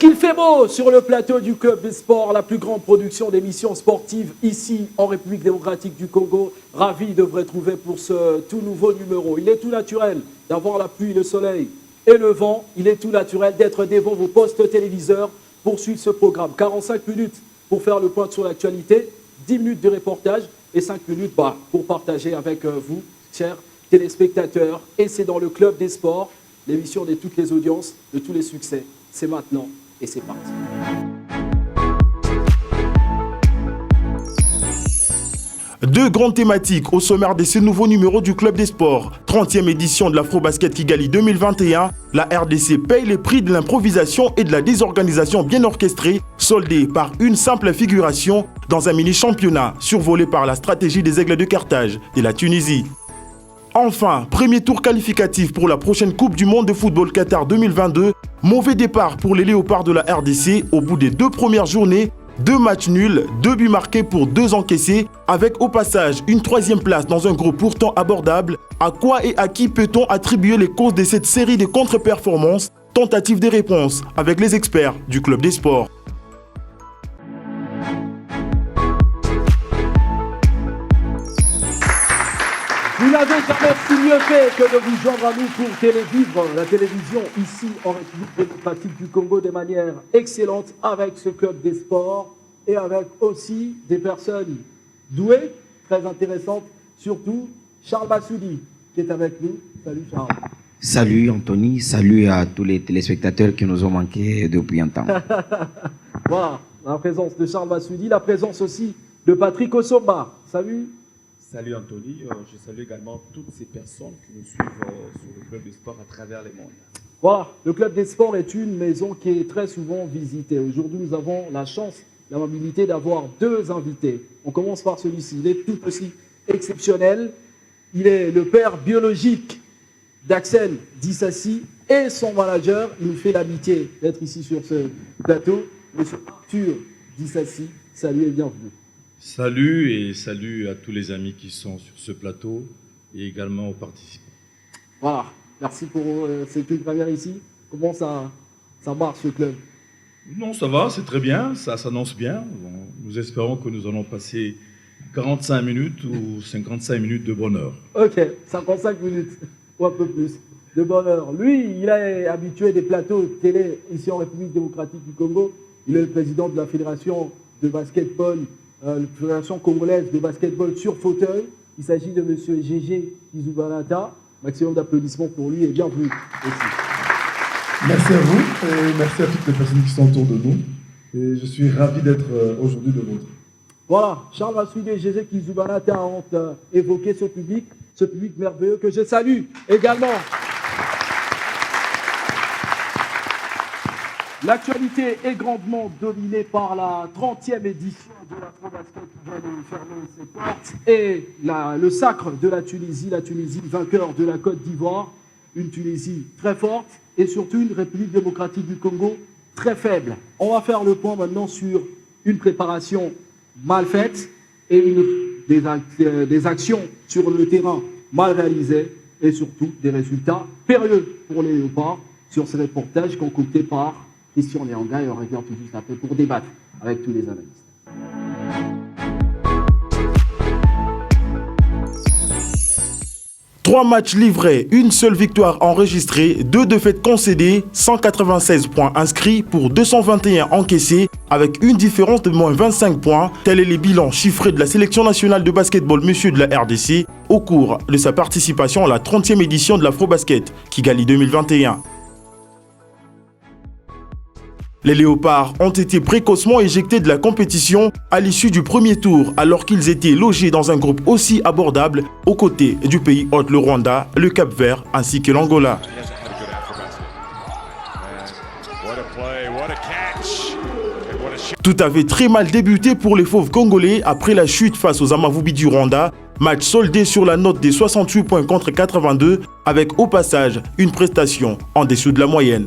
qu'il fait beau sur le plateau du Club des Sports, la plus grande production d'émissions sportives ici en République démocratique du Congo. Ravi de vous retrouver pour ce tout nouveau numéro. Il est tout naturel d'avoir la pluie, le soleil et le vent. Il est tout naturel d'être devant vos postes téléviseurs pour suivre ce programme. 45 minutes pour faire le point sur l'actualité, 10 minutes de reportage et 5 minutes pour partager avec vous, chers téléspectateurs. Et c'est dans le Club des Sports, l'émission de toutes les audiences, de tous les succès. C'est maintenant et c'est parti. Deux grandes thématiques au sommaire de ce nouveau numéro du Club des Sports. 30e édition de l'Afro-Basket Kigali 2021. La RDC paye les prix de l'improvisation et de la désorganisation bien orchestrée, soldée par une simple figuration dans un mini-championnat survolé par la stratégie des Aigles de Carthage et la Tunisie. Enfin, premier tour qualificatif pour la prochaine Coupe du Monde de football Qatar 2022. Mauvais départ pour les Léopards de la RDC au bout des 2 premières journées. 2 matchs nuls, 2 buts marqués pour 2 encaissés, avec au passage une 3e place dans un groupe pourtant abordable. À quoi et à qui peut-on attribuer les causes de cette série de contre-performances? Tentative des réponses avec les experts du Club des Sports. Vous n'avez jamais si mieux fait que de vous joindre à nous pour télévivre la télévision ici en République démocratique du Congo de manière excellente avec ce Club des Sports et avec aussi des personnes douées, très intéressantes, surtout Charles Massoudi qui est avec nous. Salut Charles. Salut Anthony, salut à tous les téléspectateurs qui nous ont manqué depuis un temps. Voilà, la présence de Charles Massoudi, la présence aussi de Patrick Osomba. Salut. Salut Anthony, je salue également toutes ces personnes qui nous suivent sur le Club des Sports à travers les mondes. Voilà, le Club des Sports est une maison qui est très souvent visitée. Aujourd'hui, nous avons la chance, l'amabilité d'avoir 2 invités. On commence par celui-ci, il est tout aussi exceptionnel. Il est le père biologique d'Axel Dissassi et son manager. Il nous fait l'amitié d'être ici sur ce plateau. Monsieur Arthur Dissassi, salut et bienvenue. Salut et salut à tous les amis qui sont sur ce plateau et également aux participants. Voilà, merci pour cette première ici. Comment ça marche ce club? Non, ça va, c'est très bien, ça s'annonce bien. Bon, nous espérons que nous allons passer 45 minutes ou 55 minutes de bonheur. Ok, 55 minutes ou un peu plus de bonheur. Lui, il est habitué des plateaux télé ici en République démocratique du Congo. Il est le président de la fédération de basketball, la Fédération congolaise de basketball sur fauteuil. Il s'agit de M. Gégé Kizubanata. Maximum d'applaudissements pour lui et bienvenue aussi. Merci à vous et merci à toutes les personnes qui sont autour de nous. Et je suis ravi d'être aujourd'hui de votre. Voilà, Charles Massoudi et Gégé Kizubanata ont évoqué ce public merveilleux que je salue également. L'actualité est grandement dominée par la 30e édition de l'Afro-Basket qui vient de fermer ses portes et le sacre de la Tunisie vainqueur de la Côte d'Ivoire, une Tunisie très forte et surtout une République démocratique du Congo très faible. On va faire le point maintenant sur une préparation mal faite et des actions sur le terrain mal réalisées et surtout des résultats périlleux pour les Léopards sur ce reportage concocté par Christian Léanga et on revient tout juste après pour débattre avec tous les analystes. Trois matchs livrés, une seule victoire enregistrée, 2 défaites concédées, 196 points inscrits pour 221 encaissés, avec une différence de moins 25 points. Tel est le bilan chiffré de la sélection nationale de basketball monsieur de la RDC au cours de sa participation à la 30e édition de l'Afro-Basket Kigali 2021. Les Léopards ont été précocement éjectés de la compétition à l'issue du premier tour alors qu'ils étaient logés dans un groupe aussi abordable aux côtés du pays hôte, le Rwanda, le Cap-Vert ainsi que l'Angola. Tout avait très mal débuté pour les fauves congolais après la chute face aux Amavubi du Rwanda. Match soldé sur la note des 68 points contre 82 avec au passage une prestation en dessous de la moyenne.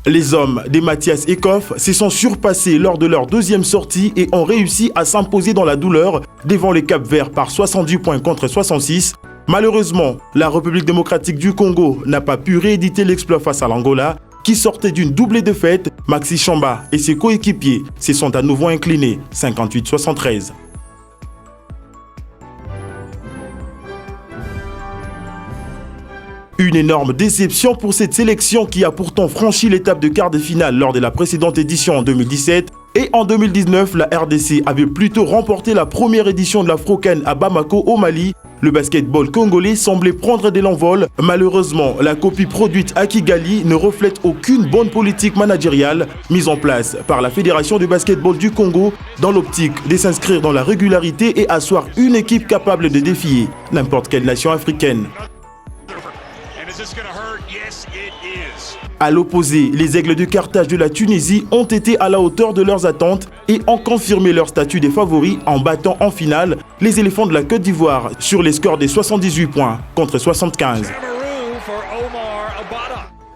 Les hommes des Mathias Ekoff se sont surpassés lors de leur deuxième sortie et ont réussi à s'imposer dans la douleur devant les Cap-Verts par 70 points contre 66. Malheureusement, la République démocratique du Congo n'a pas pu rééditer l'exploit face à l'Angola, qui sortait d'une doublée défaite. Maxi Chamba et ses coéquipiers se sont à nouveau inclinés, 58-73. Une énorme déception pour cette sélection qui a pourtant franchi l'étape de quart de finale lors de la précédente édition en 2017. Et en 2019, la RDC avait plutôt remporté la première édition de l'Afro-CAN à Bamako au Mali. Le basketball congolais semblait prendre de l'envol. Malheureusement, la copie produite à Kigali ne reflète aucune bonne politique managériale mise en place par la Fédération du basketball du Congo dans l'optique de s'inscrire dans la régularité et asseoir une équipe capable de défier n'importe quelle nation africaine. À l'opposé, les Aigles de Carthage de la Tunisie ont été à la hauteur de leurs attentes et ont confirmé leur statut des favoris en battant en finale les éléphants de la Côte d'Ivoire sur les scores des 78 points contre 75.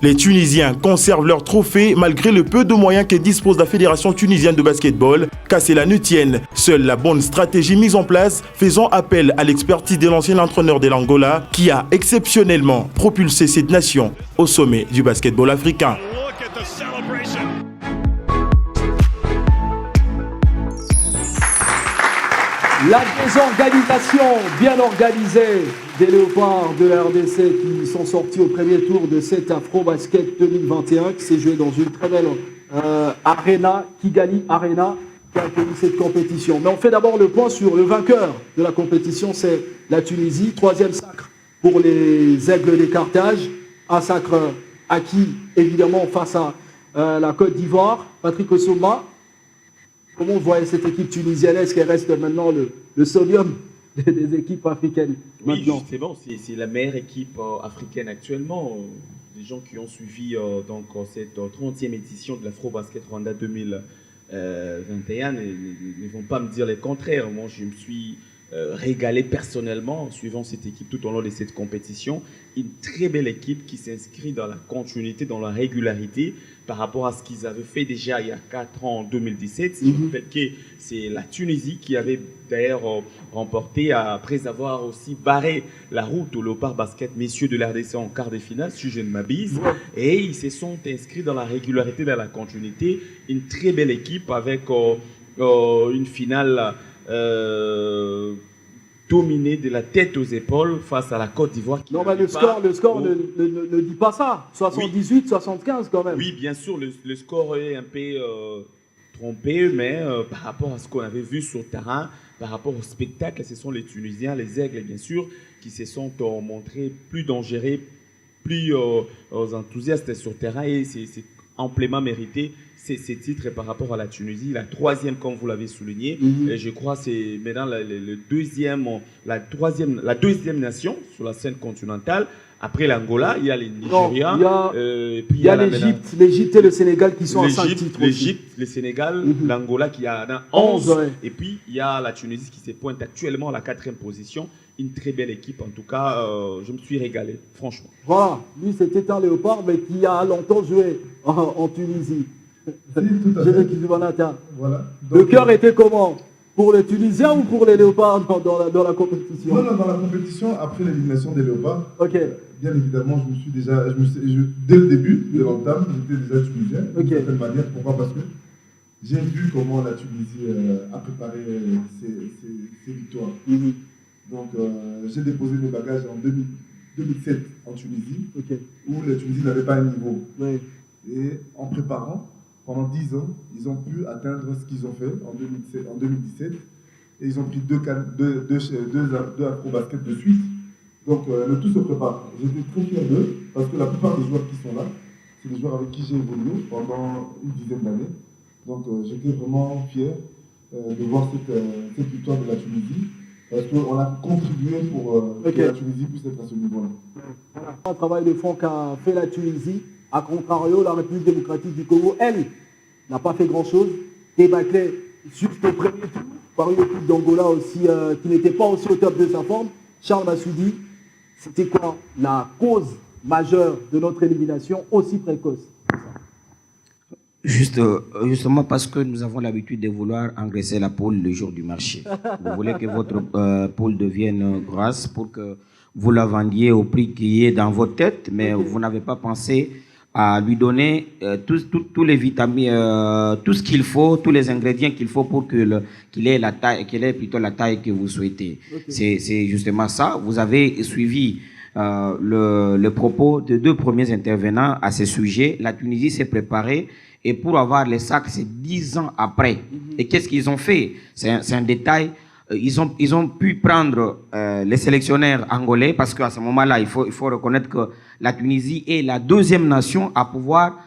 Les Tunisiens conservent leur trophée malgré le peu de moyens que dispose la Fédération tunisienne de basketball. Qu'à cela ne tienne, seule la bonne stratégie mise en place, faisant appel à l'expertise de l'ancien entraîneur de l'Angola qui a exceptionnellement propulsé cette nation au sommet du basketball africain. La désorganisation bien organisée des Léopards de la RDC qui sont sortis au premier tour de cet Afro-Basket 2021 qui s'est joué dans une très belle arena, Kigali Arena, qui a accueilli cette compétition. Mais on fait d'abord le point sur le vainqueur de la compétition, c'est la Tunisie. Troisième sacre pour les Aigles des Carthage, un sacre acquis évidemment face à la Côte d'Ivoire. Patrick Osoma, comment vous voyez cette équipe tunisienne? Est-ce qu'elle reste maintenant le sodium des équipes africaines maintenant? Oui, justement, c'est la meilleure équipe africaine actuellement. Les gens qui ont suivi donc, cette 30e édition de l'Afro-Basket Rwanda 2021 ne vont pas me dire le contraire. Moi, je me suis régalé personnellement en suivant cette équipe tout au long de cette compétition. Une très belle équipe qui s'inscrit dans la continuité, dans la régularité par rapport à ce qu'ils avaient fait déjà il y a 4 ans en 2017. Je rappelle que c'est la Tunisie qui avait d'ailleurs remporté après avoir aussi barré la route au Léopard Basket messieurs de l'RDC en quart de finale, si je ne m'abuse. Et ils se sont inscrits dans la régularité, dans la continuité. Une très belle équipe avec une finale dominé de la tête aux épaules face à la Côte d'Ivoire. Non, mais le score ne dit pas ça. 78-75 quand même. Oui, bien sûr, le score est un peu trompé, mais par rapport à ce qu'on avait vu sur le terrain, par rapport au spectacle, ce sont les Tunisiens, les Aigles, bien sûr, qui se sont montrés plus dangereux, plus enthousiastes sur le terrain, et c'est amplement mérité ces titres par rapport à la Tunisie, la troisième comme vous l'avez souligné. Et je crois que c'est maintenant la deuxième nation sur la scène continentale. Après l'Angola, il y a les Nigériens, il y a l'Égypte et le Sénégal qui sont à 5 titres. L'Égypte, le Sénégal, l'Angola qui a 11. Et puis il y a la Tunisie qui se pointe actuellement à la 4e position. Une très belle équipe, en tout cas, je me suis régalé, franchement. Voilà, lui c'était un Léopard, mais qui a longtemps joué en Tunisie. Voilà. Le cœur était comment? Pour les Tunisiens ou pour les Léopards dans la compétition? Non, dans la compétition, après l'élimination des Léopards, bien évidemment, dès le début de l'entame, j'étais déjà tunisien, d'une certaine manière. Pourquoi? Parce que j'ai vu comment la Tunisie a préparé ses victoires. Donc, j'ai déposé mes bagages en 2007 en Tunisie, où la Tunisie n'avait pas un niveau. Et en préparant, pendant 10 ans, ils ont pu atteindre ce qu'ils ont fait en 2017. Et ils ont pris deux Afro-Basket de suite. Donc, le tout se prépare. J'étais très fier d'eux, parce que la plupart des joueurs qui sont là, c'est des joueurs avec qui j'ai évolué pendant une dizaine d'années. Donc, j'étais vraiment fier de voir cette victoire de la Tunisie. Parce qu'on a contribué pour que la Tunisie puisse être à ce niveau-là. Un travail de fond qu'a fait la Tunisie. A contrario, la République démocratique du Congo, elle, n'a pas fait grand-chose. Débâclée juste au premier tour par une équipe d'Angola aussi qui n'était pas aussi au top de sa forme. Charles Massoudi, c'était quoi la cause majeure de notre élimination aussi précoce? Justement parce que nous avons l'habitude de vouloir engraisser la poule le jour du marché. Vous voulez que votre poule devienne grasse pour que vous la vendiez au prix qui est dans votre tête, mais vous n'avez pas pensé à lui donner tous les vitamines, tout ce qu'il faut, tous les ingrédients qu'il faut pour qu'il ait plutôt la taille que vous souhaitez. C'est justement ça. Vous avez suivi le propos de 2 premiers intervenants à ce sujet. La Tunisie s'est préparée et pour avoir les sacs, c'est 10 ans après. Et qu'est-ce qu'ils ont fait? C'est un détail. Ils ont pu prendre les sélectionneurs angolais parce qu'à ce moment-là, il faut reconnaître que la Tunisie est la 2e nation à pouvoir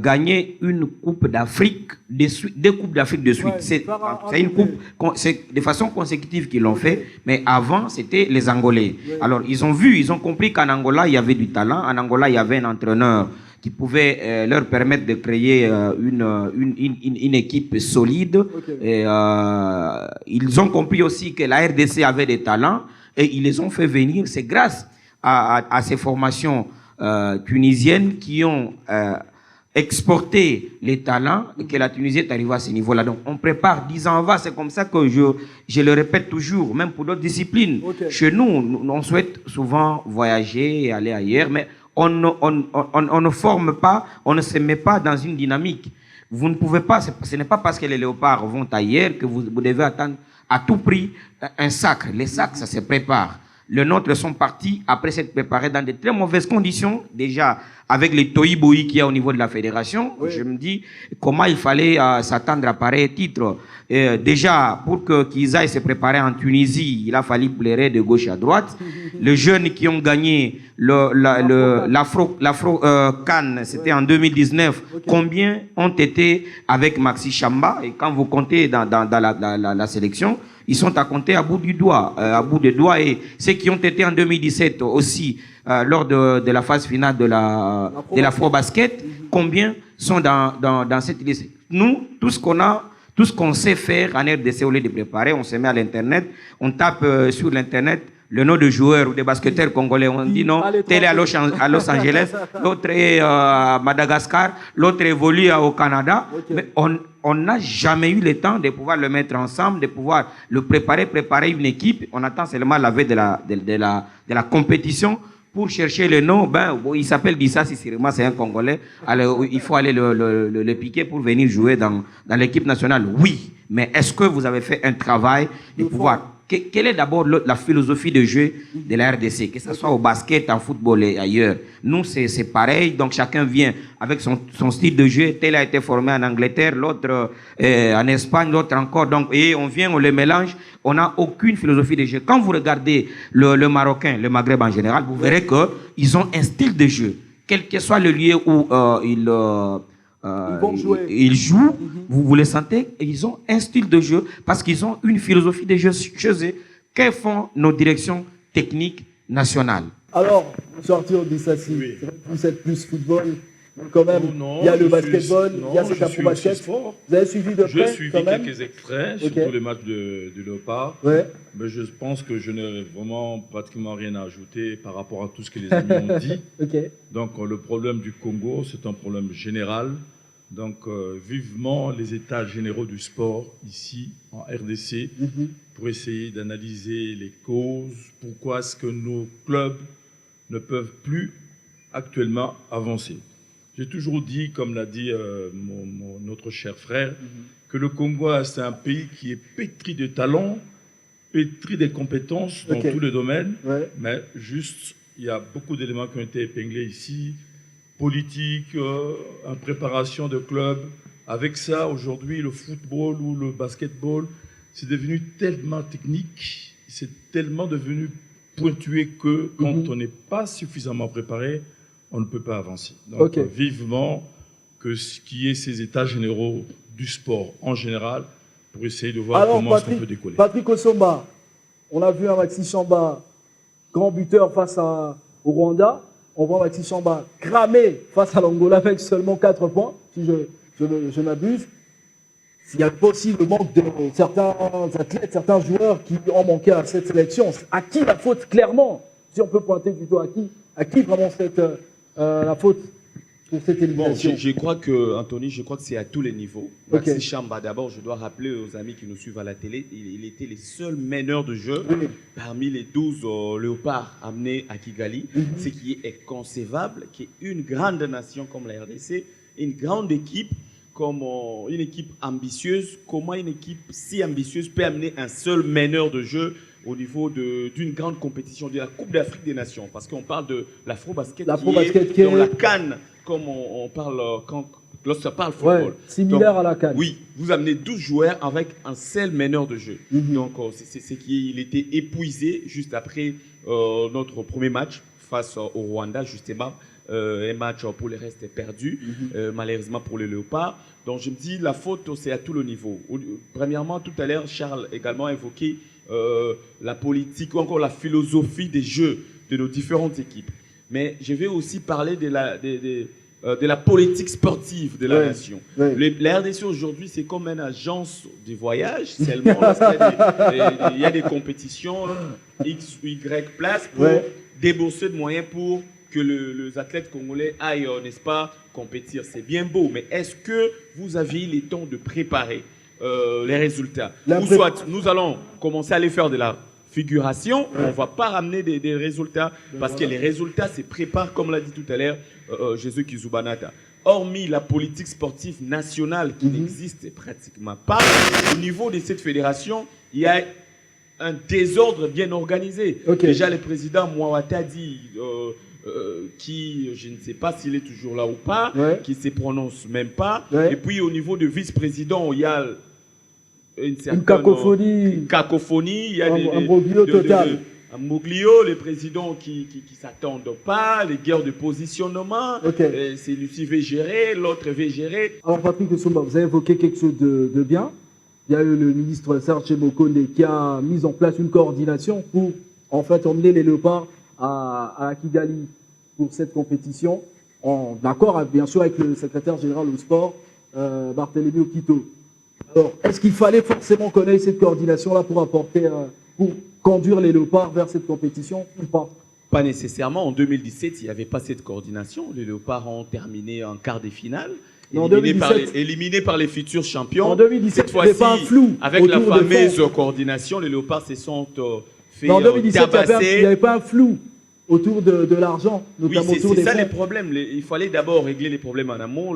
gagner une Coupe d'Afrique, 2 Coupes d'Afrique de suite. Ouais, c'est une coupe, c'est de façon consécutive qu'ils l'ont fait, mais avant, c'était les Angolais. Ouais. Alors, ils ont compris qu'en Angola, il y avait du talent. En Angola, il y avait un entraîneur qui pouvait leur permettre de créer une équipe solide. Et, ils ont compris aussi que la RDC avait des talents et ils les ont fait venir. C'est grâce à ces formations tunisiennes qui ont exporté les talents et que la Tunisie est arrivée à ce niveau-là. Donc on prépare 10 ans avant. C'est comme ça que je le répète toujours, même pour d'autres disciplines. Chez nous, on souhaite souvent voyager et aller ailleurs, mais on ne forme pas, on ne se met pas dans une dynamique. Vous ne pouvez pas, ce n'est pas parce que les léopards vont ailleurs que vous devez attendre à tout prix un sacre. Les sacres, ça se prépare. Les nôtres sont partis après s'être préparés dans de très mauvaises conditions, déjà avec les toïboïs qu'il y a au niveau de la fédération. Oui. Je me dis comment il fallait s'attendre à pareil titre. Déjà, pour qu'ils aillent se préparer en Tunisie, il a fallu blairer de gauche à droite. Les jeunes qui ont gagné l'Afro-Can, c'était en 2019, combien ont été avec Maxi Chamba? Et quand vous comptez dans la sélection, ils sont à compter à bout du doigt, et ceux qui ont été en 2017 aussi lors de la phase finale de l'Afro-Basket, combien sont dans cette liste? Nous, tout ce qu'on sait faire en RDC, au lieu de préparer, on se met à l'internet, on tape sur l'internet le nom de joueurs ou de basketteurs congolais, on dit non, tel est à Los Angeles, l'autre est à Madagascar, l'autre évolue au Canada, mais on n'a jamais eu le temps de pouvoir le mettre ensemble, de pouvoir le préparer une équipe. On attend seulement la veille de la compétition pour chercher le nom. Il s'appelle Dissa Sissirima, c'est un Congolais. Alors, il faut aller le piquer pour venir jouer dans l'équipe nationale. Oui, mais est-ce que vous avez fait un travail de pouvoir... Quelle est d'abord la philosophie de jeu de la RDC, que ce soit au basket, en football et ailleurs? Nous, c'est pareil, donc chacun vient avec son style de jeu. Tel a été formé en Angleterre, l'autre en Espagne, l'autre encore. Donc, et on vient, on les mélange, on n'a aucune philosophie de jeu. Quand vous regardez le Marocain, le Maghreb en général, vous verrez qu'ils ont un style de jeu. Quel que soit le lieu où ils jouent, vous les sentez, ils ont un style de jeu parce qu'ils ont une philosophie de jeu chez eux. Que font nos directions techniques nationales? Alors, sortir de ça, si vous êtes plus football, quand même, il y a le basketball, il y a cet afro-basket. Vous avez suivi de près? J'ai suivi quelques extraits, surtout les matchs de Léopard. Mais je pense que je n'ai vraiment pratiquement rien à ajouter par rapport à tout ce que les amis ont dit. Donc le problème du Congo, c'est un problème général. Donc vivement les états généraux du sport ici en RDC pour essayer d'analyser les causes. Pourquoi est-ce que nos clubs ne peuvent plus actuellement avancer? J'ai toujours dit, comme l'a dit notre cher frère, que le Congo, c'est un pays qui est pétri de talent, pétri de compétences dans tous les domaines, mais juste, il y a beaucoup d'éléments qui ont été épinglés ici, politique, en préparation de clubs. Avec ça, aujourd'hui, le football ou le basketball, c'est devenu tellement technique, c'est tellement devenu pointué que quand on n'est pas suffisamment préparé, on ne peut pas avancer. Donc, vivement que ce qui est ces états généraux du sport en général, pour essayer de voir comment on peut décoller. Patrick Osomba, on a vu un Maxi Chamba, grand buteur face au Rwanda. On voit Maxi Chamba cramé face à l'Angola avec seulement 4 points, si je m'abuse. Il y a aussi le manque de certains athlètes, certains joueurs qui ont manqué à cette sélection. À qui la faute, clairement? Si on peut pointer plutôt à qui vraiment la faute? pour cette élimination? Je crois que, Anthony, je crois que c'est à tous les niveaux. Maxi Chamba, d'abord, je dois rappeler aux amis qui nous suivent à la télé, il était le seul meneur de jeu parmi les 12 léopards amenés à Kigali, ce qui est concevable, qu'une grande nation comme la RDC, une grande équipe, comme une équipe ambitieuse, comment une équipe si ambitieuse peut amener un seul meneur de jeu au niveau d'une grande compétition de la Coupe d'Afrique des Nations, parce qu'on parle de l'Afro-Basket qui est dans la CAN, comme on parle lorsqu'on parle football. Similaire à la CAN. Oui, vous amenez 12 joueurs avec un seul meneur de jeu. Donc, c'est qu'il était épuisé juste après notre premier match face au Rwanda, justement. Un match pour le reste est perdu, malheureusement pour les Léopards. Donc, je me dis, la faute, c'est à tout le niveau. Premièrement, tout à l'heure, Charles également a évoqué la politique ou encore la philosophie des jeux de nos différentes équipes. Mais je vais aussi parler de la politique sportive de la nation. La RDC aujourd'hui, c'est comme une agence de voyage, seulement lorsqu'il y a des compétitions, X ou Y place pour débourser de moyens pour que les athlètes congolais aillent, n'est-ce pas, compétir. C'est bien beau, mais est-ce que vous aviez le temps de préparer les résultats? Ou soit nous allons commencer à les faire de la figuration, on ne va pas ramener des résultats, parce que les résultats se préparent, comme l'a dit tout à l'heure Jésus Kizubanata. Hormis la politique sportive nationale qui n'existe pratiquement pas, au niveau de cette fédération, il y a un désordre bien organisé. Déjà, le président Mouawata dit... qui, je ne sais pas s'il est toujours là ou pas, qui ne se prononce même pas. Et puis au niveau de vice-président, il y a une cacophonie, il y a un broglio total. Un moglio, les présidents qui ne s'attendent pas, les guerres de positionnement, c'est Lucie veut gérer, l'autre veut gérer. Alors Patrick Essomba, vous avez évoqué quelque chose de bien. Il y a eu le ministre Serge Mokonde qui a mis en place une coordination pour en fait emmener les Léopards à Kigali pour cette compétition, en accord bien sûr avec le secrétaire général au sport, Barthélémy Okito. Alors, est-ce qu'il fallait forcément connaître cette coordination-là pour conduire les Léopards vers cette compétition ou pas? Pas nécessairement. En 2017, il n'y avait pas cette coordination. Les Léopards ont terminé en quart de finale. Éliminés par les futurs champions. En 2017, cette fois-ci, pas un flou avec la fameuse coordination, les Léopards se sont fait en 2017, tabasser. Il n'y avait pas un flou autour de l'argent, notamment autour des fonds. C'est ça les problèmes. Il fallait d'abord régler les problèmes en amont.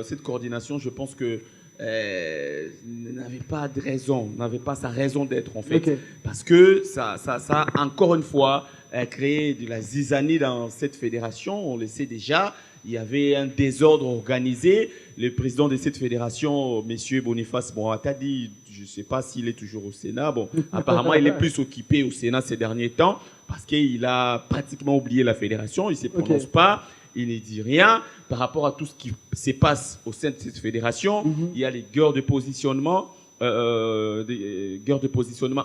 Cette coordination, je pense que n'avait pas de raison, n'avait pas sa raison d'être en fait, parce que ça a encore une fois créé de la zizanie dans cette fédération. On le sait déjà, il y avait un désordre organisé. Le président de cette fédération, M. Boniface Mouawata, dit, je ne sais pas s'il est toujours au Sénat, bon, apparemment il est plus occupé au Sénat ces derniers temps, parce qu'il a pratiquement oublié la fédération, il ne se prononce pas. Il ne dit rien par rapport à tout ce qui se passe au sein de cette fédération. Il y a les guerres de positionnement,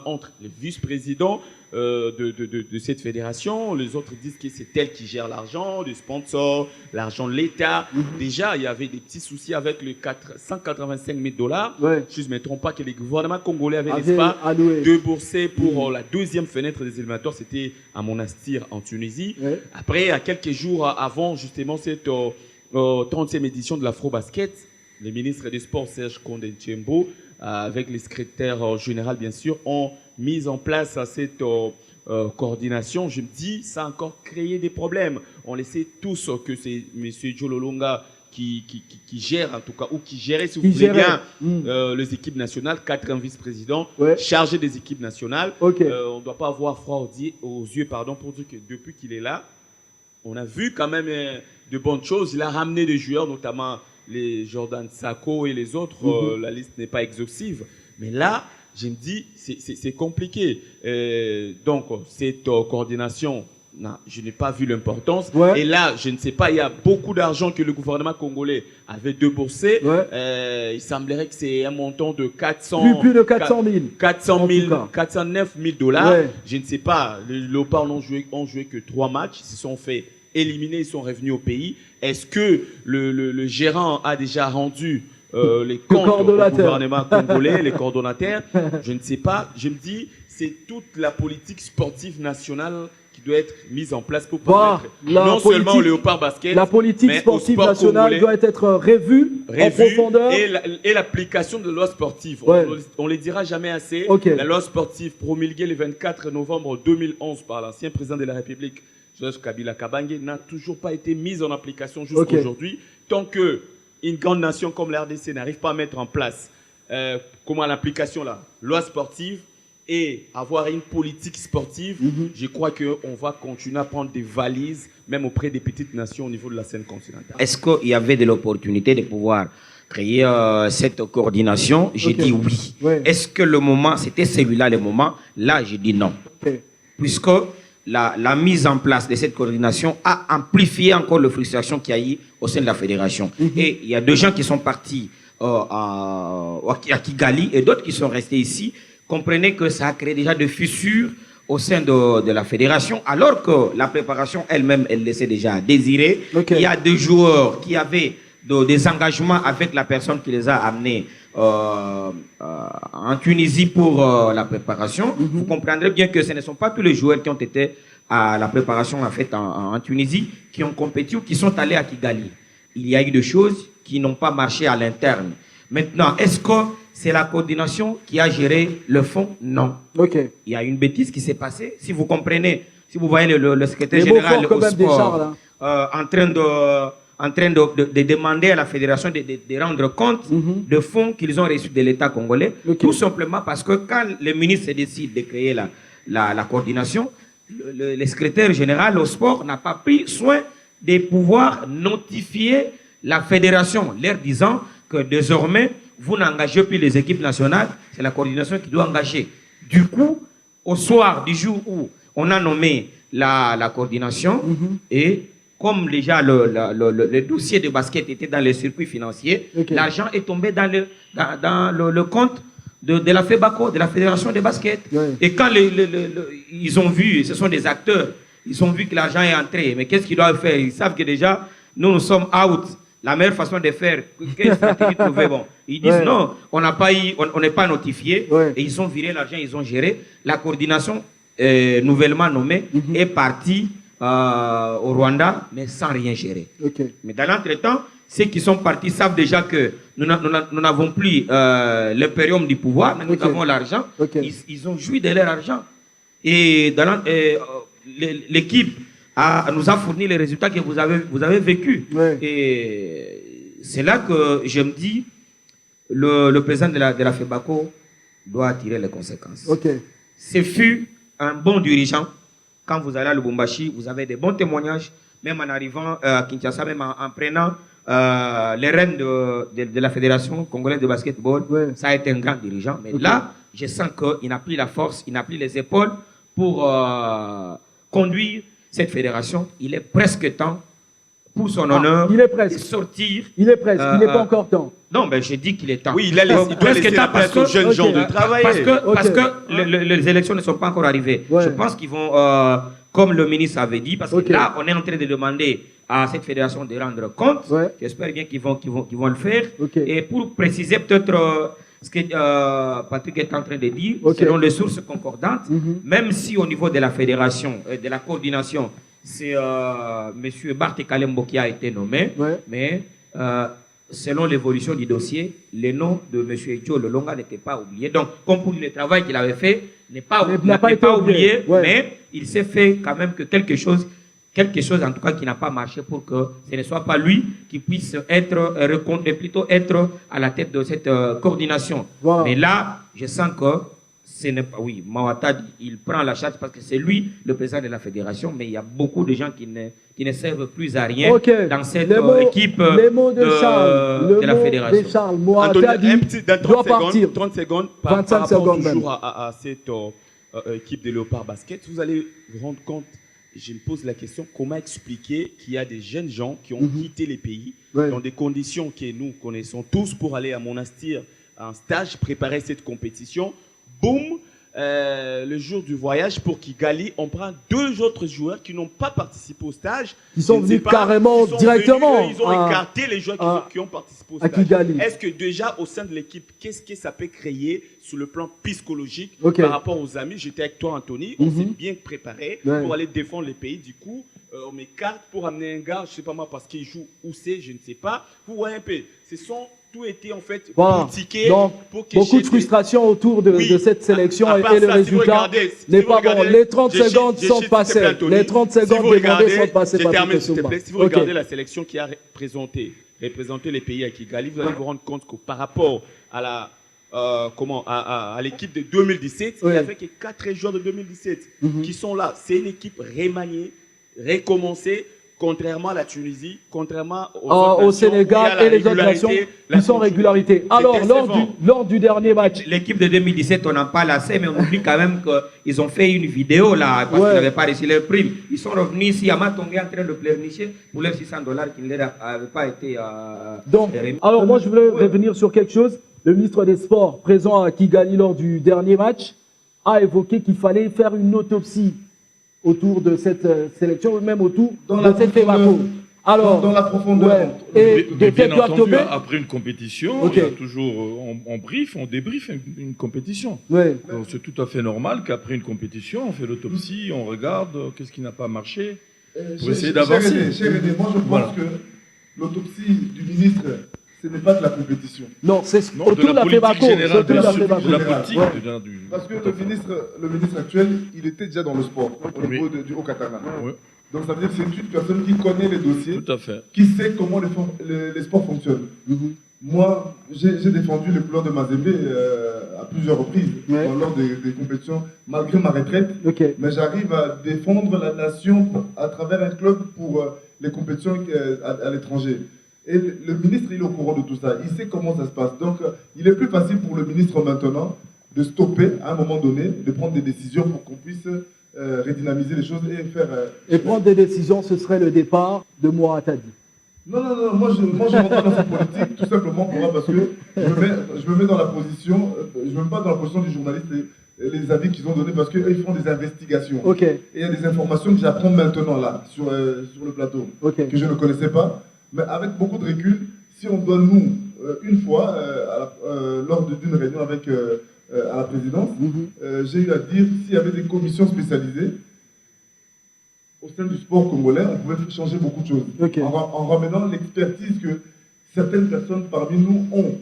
entre les vice-présidents de cette fédération. Les autres disent que c'est elle qui gère l'argent, les sponsors, l'argent de l'État. Déjà, il y avait des petits soucis avec les 185 000 $. Si je ne me trompe pas, que les gouvernements congolais avaient, n'est-ce pas, déboursé pour la deuxième fenêtre des éliminatoires. C'était à Monastir, en Tunisie. Après, à quelques jours avant, justement, cette 30e édition de l'Afro-Basket, le ministre des Sports, Serge Kondé Tchembo, avec le secrétaire général, bien sûr, ont mis en place cette coordination. Je me dis, ça a encore créé des problèmes. On le sait tous que c'est M. Jololonga qui gère, en tout cas, ou qui gérait, si vous voulez bien, les équipes nationales, 4 vice-présidents chargés des équipes nationales. On ne doit pas avoir froid aux yeux pour dire que depuis qu'il est là, on a vu quand même de bonnes choses. Il a ramené des joueurs, notamment les Jordan Sako et les autres. La liste n'est pas exhaustive. Mais là, je me dis, c'est compliqué. Donc, cette coordination, non, je n'ai pas vu l'importance. Et là, je ne sais pas, il y a beaucoup d'argent que le gouvernement congolais avait déboursé. Il semblerait que c'est un montant de 400... Plus de 400 000. 409 000 $. Je ne sais pas, les Léopards n'ont joué que 3 matchs. Ils se sont fait éliminés, ils sont revenus au pays. Est-ce que le gérant a déjà rendu les comptes au gouvernement congolais, les coordonnateurs? Je ne sais pas. Je me dis, c'est toute la politique sportive nationale qui doit être mise en place pour permettre non seulement au Léopard Basket, la politique sportive nationale doit être revue en profondeur. Et l'application de la loi sportive. On ne les dira jamais assez. La loi sportive promulguée le 24 novembre 2011 par l'ancien président de la République, Joseph Kabila Kabange, n'a toujours pas été mise en application jusqu'à aujourd'hui. Tant qu'une grande nation comme la RDC n'arrive pas à mettre en place comment l'application la loi sportive et avoir une politique sportive, je crois qu'on va continuer à prendre des valises, même auprès des petites nations au niveau de la scène continentale. Est-ce qu'il y avait de l'opportunité de pouvoir créer cette coordination? J'ai dit oui. Est-ce que le moment, c'était celui-là le moment? Là, j'ai dit non. Puisque la mise en place de cette coordination a amplifié encore la frustration qu'il y a eu au sein de la fédération. Et il y a deux gens qui sont partis à Kigali et d'autres qui sont restés ici. Comprenez que ça a créé déjà des fissures au sein de la fédération, alors que la préparation elle-même, elle laissait déjà à désirer. Il y a des joueurs qui avaient des engagements avec la personne qui les a amenés en Tunisie pour la préparation. Vous comprendrez bien que ce ne sont pas tous les joueurs qui ont été à la préparation en fait en Tunisie qui ont compétit ou qui sont allés à Kigali. Il y a eu des choses qui n'ont pas marché à l'interne. Maintenant, est-ce que c'est la coordination qui a géré le fond? Non. Il y a une bêtise qui s'est passée. Si vous comprenez, si vous voyez le secrétaire général au sport en train de demander à la fédération de rendre compte de fonds qu'ils ont reçus de l'État congolais, tout simplement parce que quand le ministre décide de créer la coordination, le secrétaire général au sport n'a pas pris soin de pouvoir notifier la fédération, leur disant que désormais, vous n'engagez plus les équipes nationales, c'est la coordination qui doit engager. Du coup, au soir du jour où on a nommé la coordination, et comme déjà le dossier de basket était dans les circuits financiers, l'argent est tombé dans le compte de la FEBACO, de la Fédération de basket. Et quand ils ont vu, ce sont des acteurs, ils ont vu que l'argent est entré, mais qu'est-ce qu'ils doivent faire? Ils savent que déjà, nous sommes out. La meilleure façon de faire, quelle stratégie trouver? Bon, ils disent non, on n'est pas notifié, et ils ont viré l'argent, ils ont géré. La coordination nouvellement nommée est partie au Rwanda, mais sans rien gérer. Mais dans l'entretemps, ceux qui sont partis savent déjà que nous n'avons plus l'impérium du pouvoir, mais nous avons l'argent. Ils ont joui de leur argent. Et l'équipe nous a fourni les résultats que vous avez vécus. Et c'est là que je me dis, le président de la FEBACO doit tirer les conséquences. Ce fut un bon dirigeant. Quand vous allez à Lubumbashi, vous avez des bons témoignages, même en arrivant à Kinshasa, même en prenant les rênes de la Fédération congolaise de basketball. Ça a été un grand dirigeant. Mais là, je sens qu'il n'a plus la force, il n'a plus les épaules pour conduire cette fédération. Il est presque temps, pour son honneur, de sortir. Il est presque, il n'est pas encore temps. Non, mais j'ai dit qu'il est temps. Oui, il doit laisser la place aux jeunes gens de travailler. Parce que les élections ne sont pas encore arrivées. Je pense qu'ils vont, comme le ministre avait dit, parce que là, on est en train de demander à cette fédération de rendre compte. J'espère bien qu'ils vont le faire. Et pour préciser peut-être ce que Patrick est en train de dire, selon les sources concordantes, même si au niveau de la fédération, de la coordination, c'est M. Barthe Kalembo qui a été nommé, mais selon l'évolution du dossier, le nom de M. Joe Lolonga n'était pas oublié. Donc, comme pour le travail qu'il avait fait, n'a pas oublié, mais il s'est fait quand même que quelque chose en tout cas qui n'a pas marché pour que ce ne soit pas lui qui puisse être plutôt être à la tête de cette coordination. Mais là, je sens que ce n'est pas... Oui, Mawata, il prend la charge parce que c'est lui le président de la fédération, mais il y a beaucoup de gens qui ne servent plus à rien dans cette équipe de la fédération. Charles, Mawata doit partir. 30 secondes, 25 secondes toujours à cette équipe de Léopard Basket. Vous allez vous rendre compte, je me pose la question, comment expliquer qu'il y a des jeunes gens qui ont quitté les pays dans des conditions que nous connaissons tous pour aller à Monastir en stage, préparer cette compétition. Boum, le jour du voyage pour Kigali, on prend 2 autres joueurs qui n'ont pas participé au stage. Qui sont venus carrément directement. Ils ont écarté les joueurs qui ont participé au stage. Kigali. Est-ce que déjà au sein de l'équipe, qu'est-ce que ça peut créer sur le plan psychologique par rapport aux amis? J'étais avec toi, Anthony. On s'est bien préparé pour aller défendre les pays. Du coup, on m'écarte pour amener un gars, je ne sais pas moi, parce qu'il joue où c'est, je ne sais pas. Vous voyez un peu, tout était en fait critiqué. Donc, beaucoup de frustration autour de cette sélection et le résultat n'est pas bon. Les 30 secondes sont passées. Les 30 secondes demandées sont passées par Patrick Sumba. Si vous regardez la sélection qui a représenté les pays à Kigali, vous allez vous rendre compte que par rapport à à l'équipe de 2017, il n'y avait que 4 joueurs de 2017 qui sont là. C'est une équipe remaniée, recommencée. Contrairement à la Tunisie, contrairement au Sénégal et les autres nations qui sont régularité. Alors, lors du dernier match... L'équipe de 2017, on n'en parle assez, mais on oublie quand même qu'ils ont fait une vidéo là, parce qu'ils n'avaient pas reçu leur prime. Ils sont revenus ici à Matongé en train de pleurnicher pour leurs $600 qui ne leur avaient pas été remis. Alors, moi, je voulais revenir sur quelque chose. Le ministre des Sports, présent à Kigali lors du dernier match, a évoqué qu'il fallait faire une autopsie autour de cette sélection, même autour de cette FEMACO. Alors, dans la profondeur. Et bien entendu, après une compétition, il y a toujours, on débriefe une compétition. Donc c'est tout à fait normal qu'après une compétition, on fait l'autopsie, on regarde qu'est-ce qui n'a pas marché, pour essayer d'avancer. Cher René, moi je pense que l'autopsie du ministre, ce n'est pas de la compétition. Non, c'est autour de la FEMACO. De la politique. Parce que le ministre actuel, il était déjà dans le sport, au niveau du Haut-Katanga. Donc ça veut dire que c'est une personne qui connaît les dossiers, qui sait comment les sports fonctionnent. Moi, j'ai défendu les couleurs de Mazembe à plusieurs reprises lors des compétitions, malgré ma retraite. Mais j'arrive à défendre la nation à travers un club pour les compétitions à l'étranger. Et le ministre, il est au courant de tout ça. Il sait comment ça se passe. Donc, il est plus facile pour le ministre maintenant de stopper à un moment donné, de prendre des décisions pour qu'on puisse redynamiser les choses et faire... Et prendre des décisions, ce serait le départ de Mohamed. Non, moi je rentre pas dans cette politique tout simplement parce que je me mets dans la position, je me mets pas dans la position du journaliste et les avis qu'ils ont donnés parce qu'ils font des investigations. Et il y a des informations que j'apprends maintenant là, sur le plateau, que je ne connaissais pas. Mais avec beaucoup de recul, si on doit nous, une fois, lors d'une réunion avec à la présidence, j'ai eu à dire s'il y avait des commissions spécialisées au sein du sport congolais, on pouvait changer beaucoup de choses. En ramenant l'expertise que certaines personnes parmi nous ont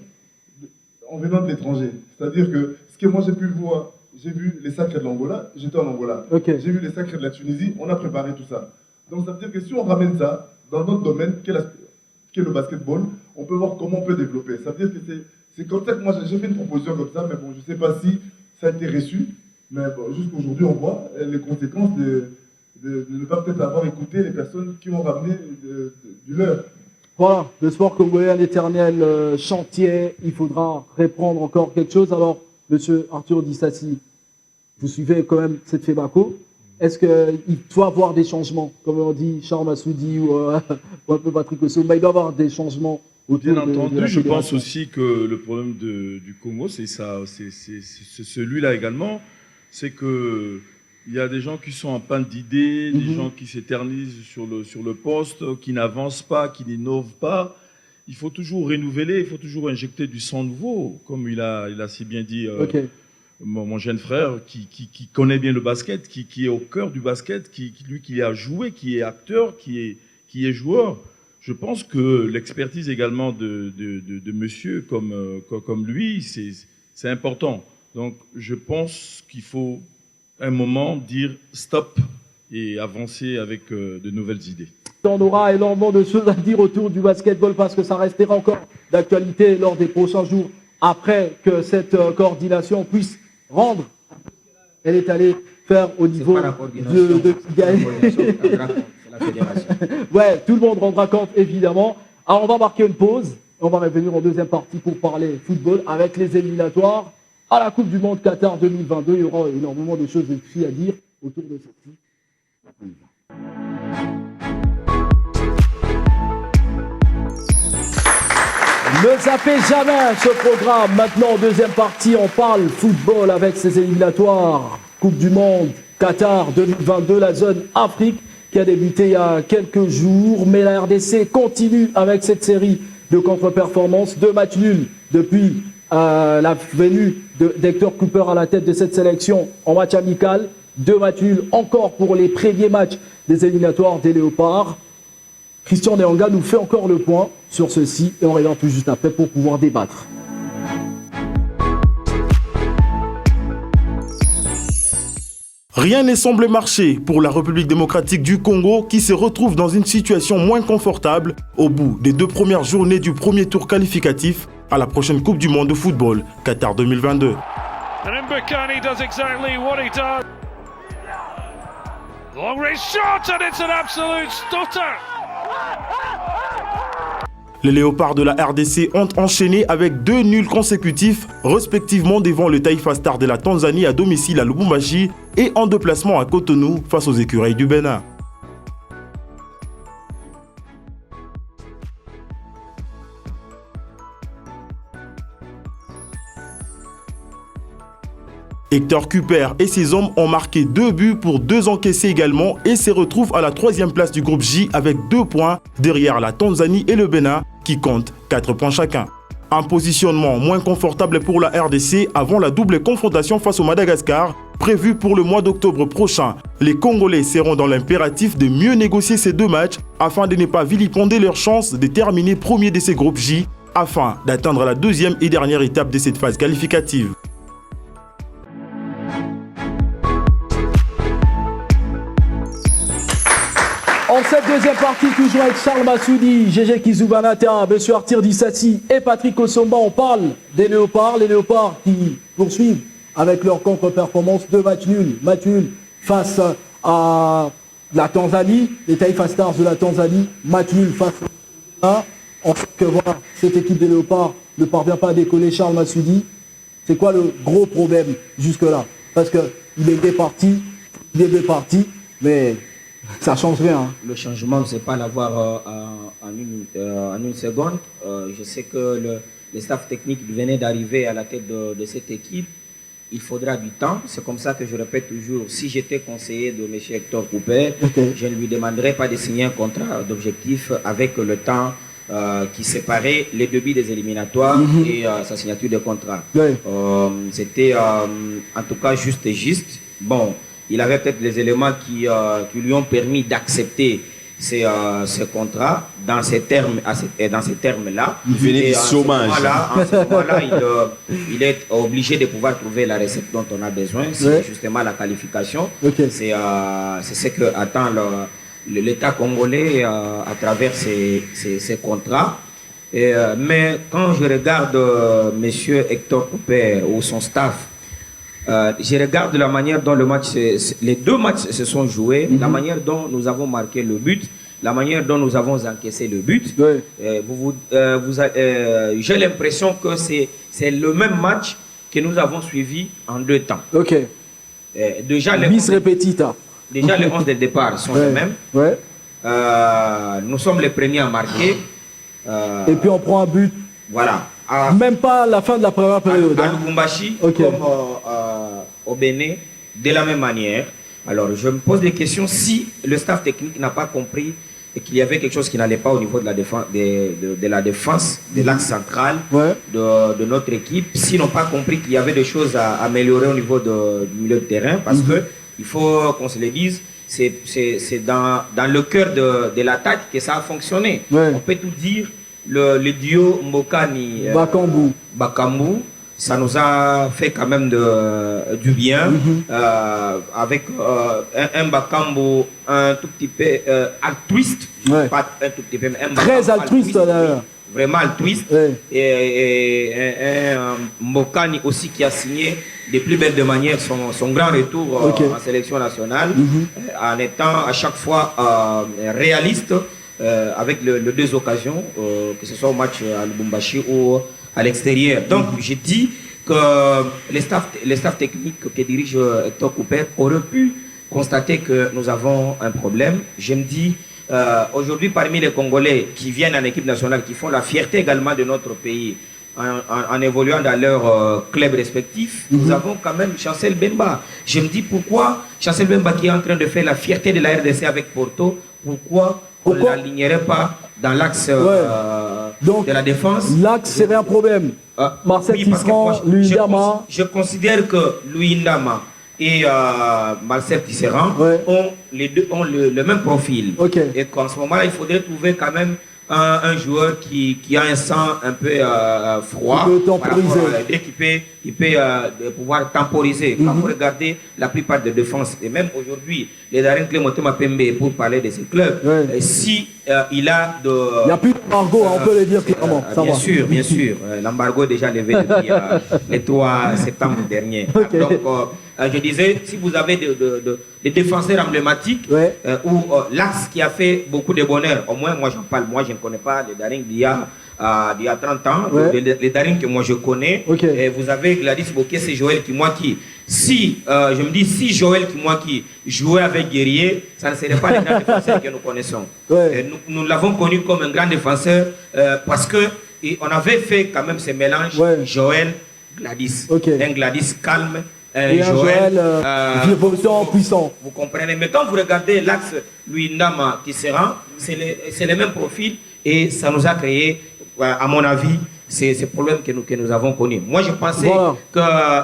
en venant de l'étranger. C'est-à-dire que ce que moi j'ai pu voir, j'ai vu les sacres de l'Angola, j'étais en Angola. J'ai vu les sacres de la Tunisie, on a préparé tout ça. Donc ça veut dire que si on ramène ça dans notre domaine, qui est le basketball, on peut voir comment on peut développer. Ça veut dire que c'est comme ça que moi j'ai fait une proposition comme ça, mais bon, je ne sais pas si ça a été reçu, mais bon, jusqu'aujourd'hui on voit les conséquences de ne pas peut-être avoir écouté les personnes qui ont ramené du leur. Voilà, le sport congolais, un éternel chantier, il faudra reprendre encore quelque chose. Alors, monsieur Arthur Dissassi, vous suivez quand même cette FEMACO. Est-ce qu'il doit y avoir des changements, comme on dit Charles Massoudi ou un peu Patrick Sumba, il doit y avoir des changements autour Bien entendu, je pense aussi que le problème du Congo, c'est celui-là également, c'est que il y a des gens qui sont en panne d'idées, des gens qui s'éternisent sur le poste, qui n'avancent pas, qui n'innovent pas. Il faut toujours renouveler, il faut toujours injecter du sang nouveau, comme il a si bien dit mon jeune frère, qui connaît bien le basket, qui est au cœur du basket, qui a joué, qui est acteur, qui est joueur. Je pense que l'expertise également de monsieur comme lui, c'est important. Donc je pense qu'il faut un moment dire stop et avancer avec de nouvelles idées. On aura énormément de choses à dire autour du basketball parce que ça restera encore d'actualité lors des prochains jours après que cette coordination puisse rendre. Elle est allée faire au niveau de Kigali. Ouais, tout le monde rendra compte évidemment. Alors on va marquer une pause. On va revenir en deuxième partie pour parler football avec les éliminatoires à la Coupe du Monde Qatar 2022. Il y aura énormément de choses écrites à dire autour de celle-ci. Ne zappez jamais ce programme. Maintenant, en deuxième partie, on parle football avec ses éliminatoires. Coupe du Monde, Qatar 2022, la zone Afrique qui a débuté il y a quelques jours. Mais la RDC continue avec cette série de contre-performances, 2 matchs nuls depuis la venue d'Hector Cooper à la tête de cette sélection en match amical. 2 matchs nuls encore pour les premiers matchs des éliminatoires des Léopards. Christian Nehanga nous fait encore le point sur ceci et on revient tout juste après pour pouvoir débattre. Rien ne semble marcher pour la République démocratique du Congo qui se retrouve dans une situation moins confortable au bout des 2 premières journées du premier tour qualificatif à la prochaine Coupe du Monde de football, Qatar 2022. Long range shot and it's an absolute stutter. Les Léopards de la RDC ont enchaîné avec 2 nuls consécutifs, respectivement devant le Taifa Stars de la Tanzanie à domicile à Lubumbashi et en déplacement à Cotonou face aux écureuils du Bénin. Hector Cooper et ses hommes ont marqué 2 buts pour 2 encaissés également et se retrouvent à la 3e place du groupe J avec 2 points derrière la Tanzanie et le Bénin qui comptent 4 points chacun. Un positionnement moins confortable pour la RDC avant la double confrontation face au Madagascar prévue pour le mois d'octobre prochain. Les Congolais seront dans l'impératif de mieux négocier ces 2 matchs afin de ne pas vilipender leur chance de terminer premier de ces groupes J afin d'atteindre la 2e et dernière étape de cette phase qualificative. En cette deuxième partie, toujours avec Charles Massoudi, Gégé Kizoubanata, M. Artir Dissassi et Patrick Osomba, on parle des Léopards. Les Léopards qui poursuivent avec leur contre-performance, 2 matchs nuls. Match nul face à la Tanzanie, les Taifa Stars de la Tanzanie. Match nul face à on sait que voilà, cette équipe des Léopards ne parvient pas à décoller. Charles Massoudi, c'est quoi le gros problème jusque-là? Parce qu'il est bien parti, mais... ça change rien. Le changement, c'est pas l'avoir en une seconde. Je sais que le staff technique venait d'arriver à la tête de cette équipe. Il faudra du temps. C'est comme ça que je répète toujours, si j'étais conseiller de M. Hector Cooper, je ne lui demanderais pas de signer un contrat d'objectif avec le temps qui séparait les débuts des éliminatoires et sa signature de contrat. C'était en tout cas juste. Bon, il avait peut-être les éléments qui lui ont permis d'accepter ce contrat dans ces termes-là. Il venait du chômage. En ce moment-là, il est obligé de pouvoir trouver la recette dont on a besoin. C'est justement la qualification. C'est ce que attend l'État congolais à travers ces contrats. Mais quand je regarde M. Hector Cooper ou son staff, je regarde la manière dont les 2 matchs se sont joués, la manière dont nous avons marqué le but, la manière dont nous avons encaissé le but. J'ai l'impression que c'est le même match que nous avons suivi en 2 temps. Déjà, les 11 de départ sont les mêmes. Nous sommes les premiers à marquer. Et puis on prend un but. Voilà. Même pas à la fin de la première période. À Lubumbashi, comme au Bénin, de la même manière. Alors, je me pose des questions si le staff technique n'a pas compris qu'il y avait quelque chose qui n'allait pas au niveau de la défense, de l'axe central de notre équipe, s'ils n'ont pas compris qu'il y avait des choses à améliorer au niveau du milieu de terrain, parce qu'il faut qu'on se le dise, c'est dans le cœur de l'attaque que ça a fonctionné. On peut tout dire. Le duo Mbokani Bakambu, ça nous a fait quand même du bien, avec un Bakambu un tout petit peu altruiste, pas un tout petit peu, mais un très altruiste d'ailleurs. Vraiment altruiste, et un Mbokani aussi qui a signé de plus belle de manière son grand retour en sélection nationale, en étant à chaque fois réaliste. Avec les 2 occasions, que ce soit au match à Lubumbashi ou à l'extérieur. Donc, je dis que les staff techniques que dirige Hector Cooper auraient pu constater que nous avons un problème. Je me dis aujourd'hui, parmi les Congolais qui viennent en équipe nationale, qui font la fierté également de notre pays, en évoluant dans leurs clubs respectifs, nous avons quand même Chancel Bemba. Je me dis pourquoi Chancel Bemba, qui est en train de faire la fierté de la RDC avec Porto, pourquoi on ne l'alignerait pas dans l'axe de la défense? L'axe serait un problème. Marcel Tisserand, Louis Ndama. Je considère que Louis Ndama et Marcel Tisserand les deux ont le même profil. Et qu'en ce moment-là, il faudrait trouver quand même un joueur qui a un sang un peu froid, qui peut pouvoir temporiser. Quand vous regardez la plupart des défenses, et même aujourd'hui, les Darren Clémentema Pembe, pour parler de ces clubs, si il a de... Il n'y a plus d'embargo, on peut le dire clairement. Bien sûr. L'embargo est déjà levé depuis le 3 septembre dernier. Donc, je disais, si vous avez des défenseurs emblématiques, ou l'axe qui a fait beaucoup de bonheur, au moins moi j'en parle, moi je ne connais pas les Daring d'il y a 30 ans, les Daring que moi je connais, et vous avez Gladys Bokeh, c'est Joël Kimwaki. Si, je me dis, si Joël Kimwaki jouait avec Guerrier, ça ne serait pas le grand défenseur que nous connaissons. Nous l'avons connu comme un grand défenseur parce que on avait fait quand même ce mélange Joël, Gladys. Un Gladys calme, et un Joël virevoltant, puissant. Vous comprenez? Mais quand vous regardez l'axe Louis Ndama Tisserand, c'est le même profil et ça nous a créé, à mon avis, ces problèmes que nous avons connus. Moi, je pensais que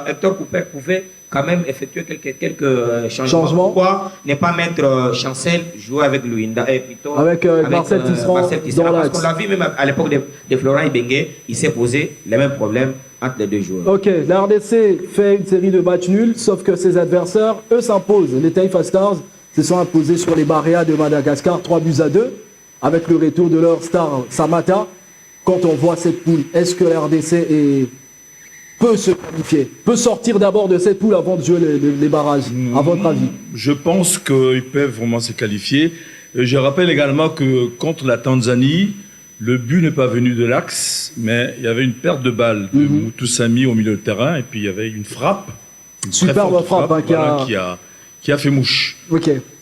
Hector Cooper pouvait quand même effectuer quelques changements. Pourquoi ne pas mettre Chancel jouer avec Louis Ndama, plutôt avec Marcel Tisserand, parce qu'on l'a vu même à l'époque de Florent Ibenge, il s'est posé les mêmes problèmes entre les deux joueurs. Ok, la RDC fait une série de matchs nuls, sauf que ses adversaires, eux, s'imposent. Les Taifa Stars se sont imposés sur les Barréas de Madagascar, 3-2, avec le retour de leur star Samata. Quand on voit cette poule, est-ce que la RDC peut se qualifier, peut sortir d'abord de cette poule avant de jouer les barrages, à votre avis? Je pense qu'ils peuvent vraiment se qualifier. Je rappelle également que contre la Tanzanie, le but n'est pas venu de l'axe, mais il y avait une perte de balle de Moutoussamy au milieu de terrain, et puis il y avait une frappe. Superbe frappe qui a fait mouche.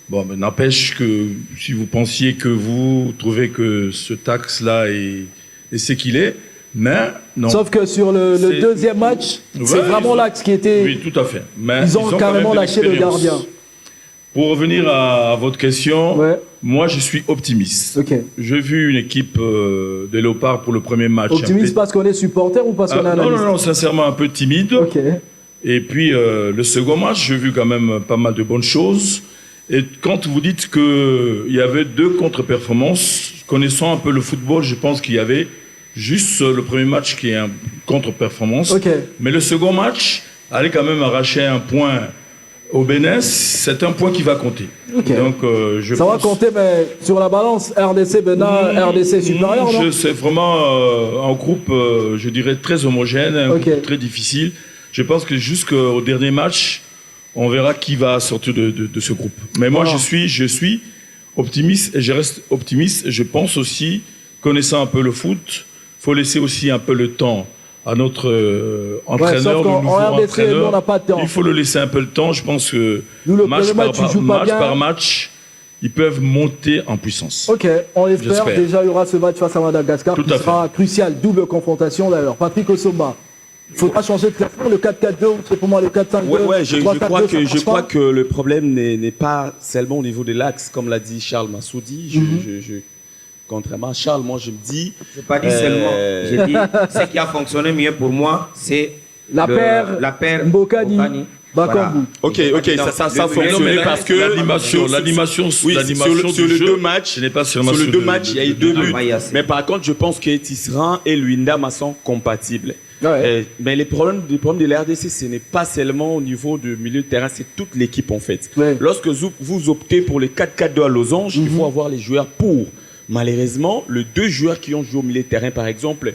Bon, mais n'empêche que si vous pensiez que vous trouvez que ce axe-là est ce qu'il est, mais non. Sauf que sur le deuxième match, c'est vraiment l'axe qui était... Oui, tout à fait. Mais ils ont carrément lâché le gardien. Pour revenir à votre question, moi je suis optimiste. J'ai vu une équipe de Léopard pour le premier match. Optimiste parce qu'on est supporter ou parce qu'on a analyste? Non, sincèrement un peu timide. Et puis le second match, j'ai vu quand même pas mal de bonnes choses. Et quand vous dites qu'il y avait 2 contre-performances, connaissant un peu le football, je pense qu'il y avait juste le premier match qui est un contre-performance. Mais le second match, aller quand même arracher un point au Bénin, c'est un point qui va compter. Donc, ça va compter, mais sur la balance, RDC Bénin, RDC supérieur, non? C'est vraiment un groupe, je dirais, très homogène, un groupe très difficile. Je pense que jusqu'au dernier match, on verra qui va sortir de ce groupe. Mais moi, je suis optimiste et je reste optimiste. Et je pense aussi, connaissant un peu le foot, il faut laisser aussi un peu le temps à notre entraîneur, on n'a pas de temps. Il faut le laisser un peu le temps. Je pense que match par match, ils peuvent monter en puissance. On espère. Déjà, il y aura ce match face à Madagascar qui sera crucial. Double confrontation d'ailleurs. Patrick Osomba. Il faudra changer de classement, le 4-4-2 ou c'est pour moi le 4-5-2. Je crois que le problème n'est pas seulement au niveau de l'axe, comme l'a dit Charles Massoudi. Contrairement à Charles, moi je me dis... Je n'ai pas dit seulement, j'ai dit ce qui a fonctionné mieux pour moi, c'est la paire Mbokani. Bakambu. Ça a fonctionné parce que l'animation sur les deux matchs, il y a eu 2 buts. Mais par contre, je pense que Tisserand et Louis Ndama sont compatibles. Mais les problèmes de la RDC, ce n'est pas seulement au niveau du milieu de terrain, c'est toute l'équipe en fait. Lorsque vous optez pour le 4-4-2 à losange, il faut avoir les joueurs pour. Malheureusement, les 2 joueurs qui ont joué au milieu de terrain, par exemple,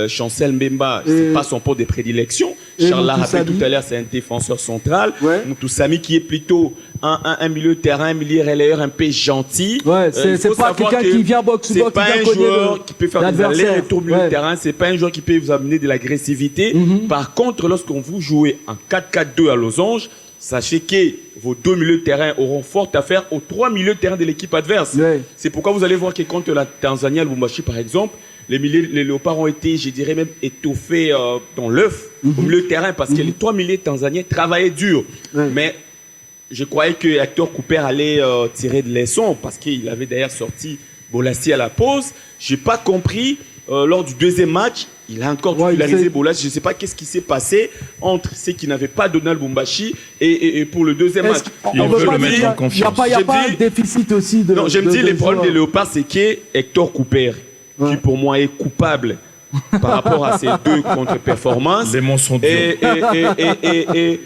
Chancel Mbemba, c'est pas son poste de prédilection. Charles l'a rappelé tout à l'heure, c'est un défenseur central. Moutoussamy qui est plutôt un milieu de terrain, un milieu relayeur un peu gentil. C'est pas quelqu'un qui vient box-to-box. C'est pas un joueur qui peut faire des allers-retours au milieu de terrain. C'est pas un joueur qui peut vous amener de l'agressivité. Par contre, lorsqu'on vous jouez en 4-4-2 à losange, sachez que vos 2 milieux de terrain auront fort à faire aux 3 milieux de terrain de l'équipe adverse. C'est pourquoi vous allez voir que contre la Tanzanie à Lubumbashi, par exemple, les Léopards ont été, je dirais même, étoffés dans l'œuf au milieu de terrain parce que les 3 milieux tanzaniens travaillaient dur. Mais je croyais que Hector Cooper allait tirer de leçons parce qu'il avait d'ailleurs sorti Bolasie à la pause. Je n'ai pas compris. Lors du deuxième match, il a encore titularisé Bolasie. Je ne sais pas qu'est-ce qui s'est passé entre ceux qui n'avaient pas donné Lubumbashi et pour le deuxième match. Il veut le mettre en confiance. Il n'y a pas un déficit aussi de... Non, je me dis, les problèmes des Léopards, c'est que Hector Cooper, qui pour moi est coupable par rapport à ces 2 contre-performances, les mots sont durs. Et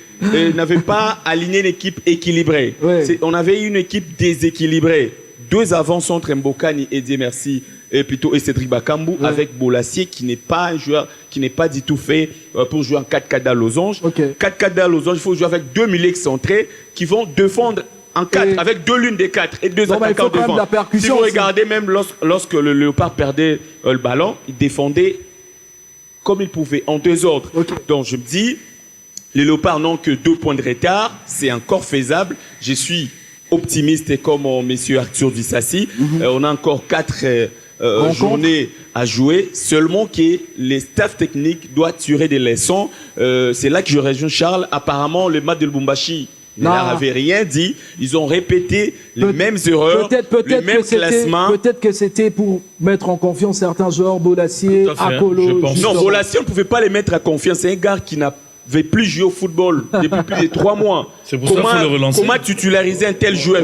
n'avait pas aligné l'équipe équilibrée. On avait une équipe déséquilibrée. 2 avant-centres, Mbokani et Dieu merci, et Cédric Bakambu, avec Bolasie qui n'est pas un joueur, qui n'est pas du tout fait pour jouer en 4-4 losange. 4-4 losange, il faut jouer avec 2 milieux excentrés qui vont défendre en 4, avec 2 lunes des 4 et 2 attaquants devant. Si vous regardez, même lorsque le Léopard perdait le ballon, il défendait comme il pouvait, en 2 ordres. Donc je me dis, les Léopards n'ont que 2 points de retard, c'est encore faisable. Je suis optimiste comme monsieur Arthur Dissassi. On a encore 4 journées à jouer, seulement que les staffs techniques doivent tirer des leçons. C'est là que je rejoins Charles. Apparemment, le match de Lubumbashi n'avait rien dit. Ils ont répété les mêmes erreurs, les mêmes classements. Peut-être que c'était pour mettre en confiance certains joueurs, Bolasie, Akolo. Non, Bolasie, on ne pouvait pas les mettre à confiance. C'est un gars qui n'avait plus joué au football depuis plus de 3 mois. C'est pour ça qu'il faut le relancer. Comment titulariser un tel joueur?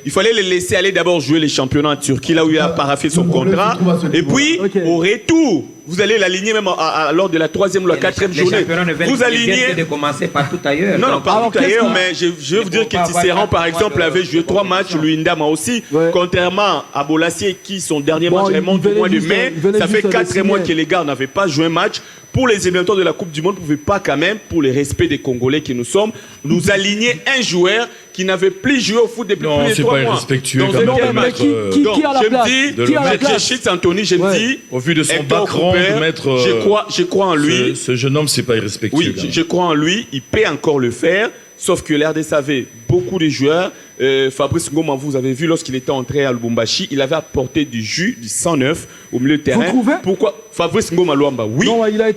Il fallait les laisser aller d'abord jouer les championnats en Turquie, là où il a paraffé son contrat. Et puis, au retour, vous allez l'aligner même lors de la 3e ou la 4e journée. Vous alignez. De commencer partout ailleurs. Non, partout ailleurs, mais je veux vous dire que Tisserand, par exemple, avait joué 3 matchs, Luindama aussi. Contrairement à Bolasie, qui son dernier match remonte au mois de mai. Ça fait 4 mois que les gars n'avaient pas joué un match. Pour les éliminatoires de la Coupe du Monde, vous ne pouvez pas quand même, pour le respect des Congolais que nous sommes, nous aligner un joueur qui n'avait plus joué au foot depuis plus de 3 mois. Non, c'est pas irrespectueux. Qui a la place? Je me dis, Anthony, je me dis, au vu de son background, de mettre... Je crois en lui. Ce jeune homme, c'est pas irrespectueux. Oui, je crois en lui. Il peut encore le faire. Sauf que l'RDC avait beaucoup de joueurs. Fabrice Ngoma, vous avez vu, lorsqu'il était entré à Lubumbashi, il avait apporté du jus, du 109 au milieu de terrain. Vous trouvez? Pourquoi Fabrice Ngoma Luamba? Oui, non, il a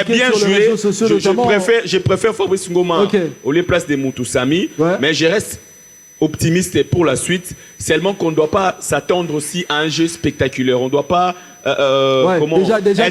bien joué. Je préfère Fabrice Ngoma au lieu de place de Moutoussami. Mais je reste optimiste pour la suite. Seulement qu'on ne doit pas s'attendre aussi à un jeu spectaculaire. On ne doit pas... déjà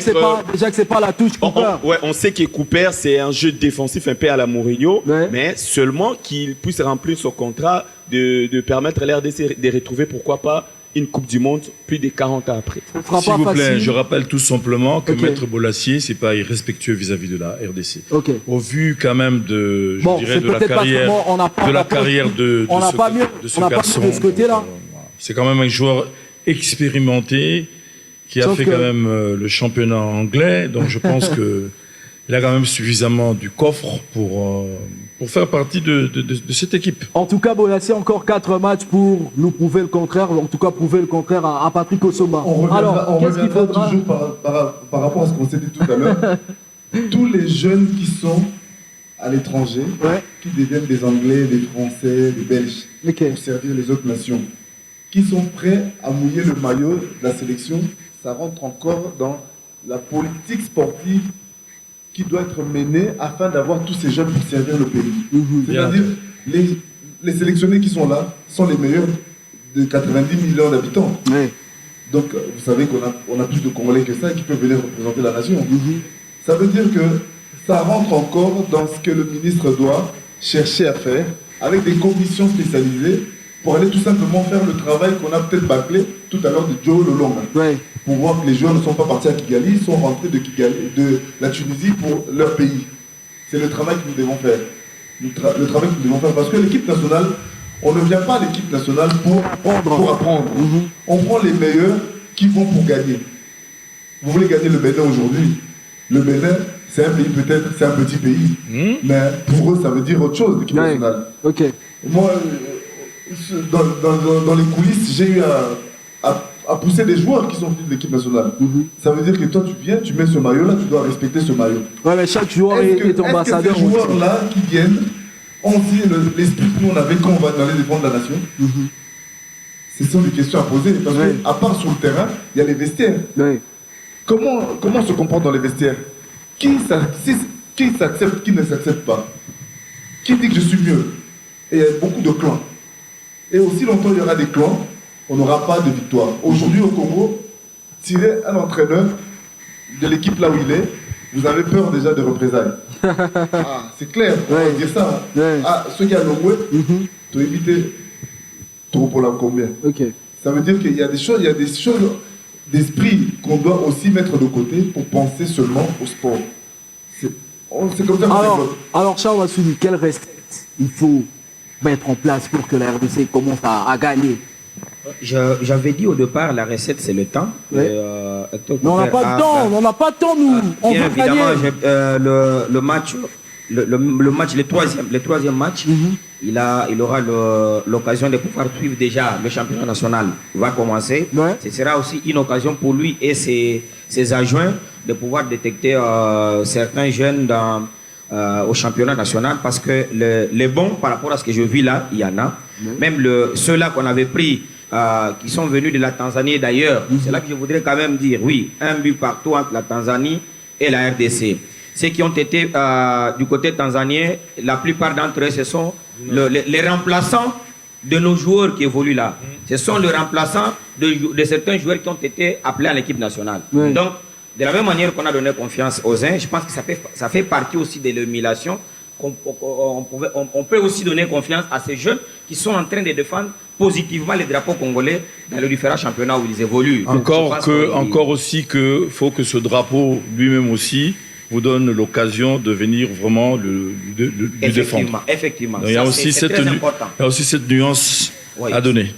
que c'est pas la touche Cooper. On sait que Cooper, c'est un jeu défensif un peu à la Mourinho, mais seulement qu'il puisse remplir son contrat de permettre à l'RDC de retrouver, pourquoi pas, une Coupe du Monde plus de 40 ans après. S'il vous plaît, je rappelle tout simplement que Maître Bolasie, c'est pas irrespectueux vis-à-vis de la RDC. Au vu quand même de, je dirais, de la carrière de ce garçon. De ce côté-là. C'est quand même un joueur expérimenté qui a fait quand même le championnat anglais, donc je pense que il a quand même suffisamment du coffre pour faire partie de cette équipe. En tout cas, Bolasie, encore 4 matchs pour nous prouver le contraire, en tout cas prouver le contraire à Patrick Osoma. Alors, qu'est-ce qu'il faudra toujours par rapport à ce qu'on s'est dit tout à l'heure, tous les jeunes qui sont à l'étranger, qui deviennent des Anglais, des Français, des Belges, pour servir les autres nations, qui sont prêts à mouiller le maillot de la sélection, ça rentre encore dans la politique sportive qui doit être menée afin d'avoir tous ces jeunes pour servir le pays. C'est-à-dire, les sélectionnés qui sont là sont les meilleurs de 90 millions d'habitants. Donc, vous savez qu'on a plus de Congolais que ça qui peuvent venir représenter la nation. Ça veut dire que ça rentre encore dans ce que le ministre doit chercher à faire avec des commissions spécialisées pour aller tout simplement faire le travail qu'on a peut-être bâclé tout à l'heure de Joe Lolonga. Pour voir que les joueurs ne sont pas partis à Kigali, ils sont rentrés de la Tunisie pour leur pays. C'est le travail que nous devons faire. Le travail que nous devons faire. Parce que l'équipe nationale, on ne vient pas à l'équipe nationale pour apprendre. On prend les meilleurs qui vont pour gagner. Vous voulez gagner le Bénin aujourd'hui. Le Bénin, c'est un pays peut-être, c'est un petit pays. Mais pour eux, ça veut dire autre chose, l'équipe nationale. Moi, dans les coulisses, j'ai eu à pousser des joueurs qui sont venus de l'équipe nationale. Ça veut dire que toi, tu viens, tu mets ce maillot-là, tu dois respecter ce maillot. Mais chaque joueur est ambassadeur. Ces joueurs-là qui viennent, on dit l'esprit que nous on avait quand on va aller défendre la nation. Ce sont des questions à poser. Parce qu'à part sur le terrain, il y a les vestiaires. Comment on se comporte dans les vestiaires? Qui s'accepte, qui ne s'accepte pas? Qui dit que je suis mieux? Et il y a beaucoup de clans. Et aussi longtemps il y aura des clans, on n'aura pas de victoire. Aujourd'hui au Congo, tirer un entraîneur de l'équipe là où il est, vous avez peur déjà de représailles. C'est clair, on va dire ça. Ceux qui ont l'Ongoué, tu as évité trop pour la combien. Ça veut dire qu'il y a des choses, d'esprit qu'on doit aussi mettre de côté pour penser seulement au sport. C'est comme ça qu'on développe. Alors Charles Wassouni, quelle recette il faut mettre en place pour que la RDC commence à gagner? J'avais dit au départ, la recette c'est le temps. Mais on n'a pas de temps, on n'a pas de temps nous. On bien veut évidemment, gagner. le match, le troisième match, il aura l'occasion de pouvoir suivre déjà le championnat national va commencer. Ce sera aussi une occasion pour lui et ses adjoints de pouvoir détecter certains jeunes au championnat national parce que les bons, par rapport à ce que je vis là, il y en a. Même ceux-là qu'on avait pris, qui sont venus de la Tanzanie d'ailleurs, c'est là que je voudrais quand même dire, oui, un but partout entre la Tanzanie et la RDC. Ceux qui ont été du côté tanzanien, la plupart d'entre eux, ce sont les remplaçants de nos joueurs qui évoluent là. Ce sont les remplaçants de certains joueurs qui ont été appelés à l'équipe nationale. Donc, de la même manière qu'on a donné confiance aux uns, je pense que ça fait partie aussi de l'émulation. On peut aussi donner confiance à ces jeunes qui sont en train de défendre positivement les drapeaux congolais dans les différents championnats où ils évoluent. Encore aussi qu'il faut que ce drapeau lui-même aussi vous donne l'occasion de venir vraiment le défendre. Effectivement. Il y a aussi cette nuance à donner.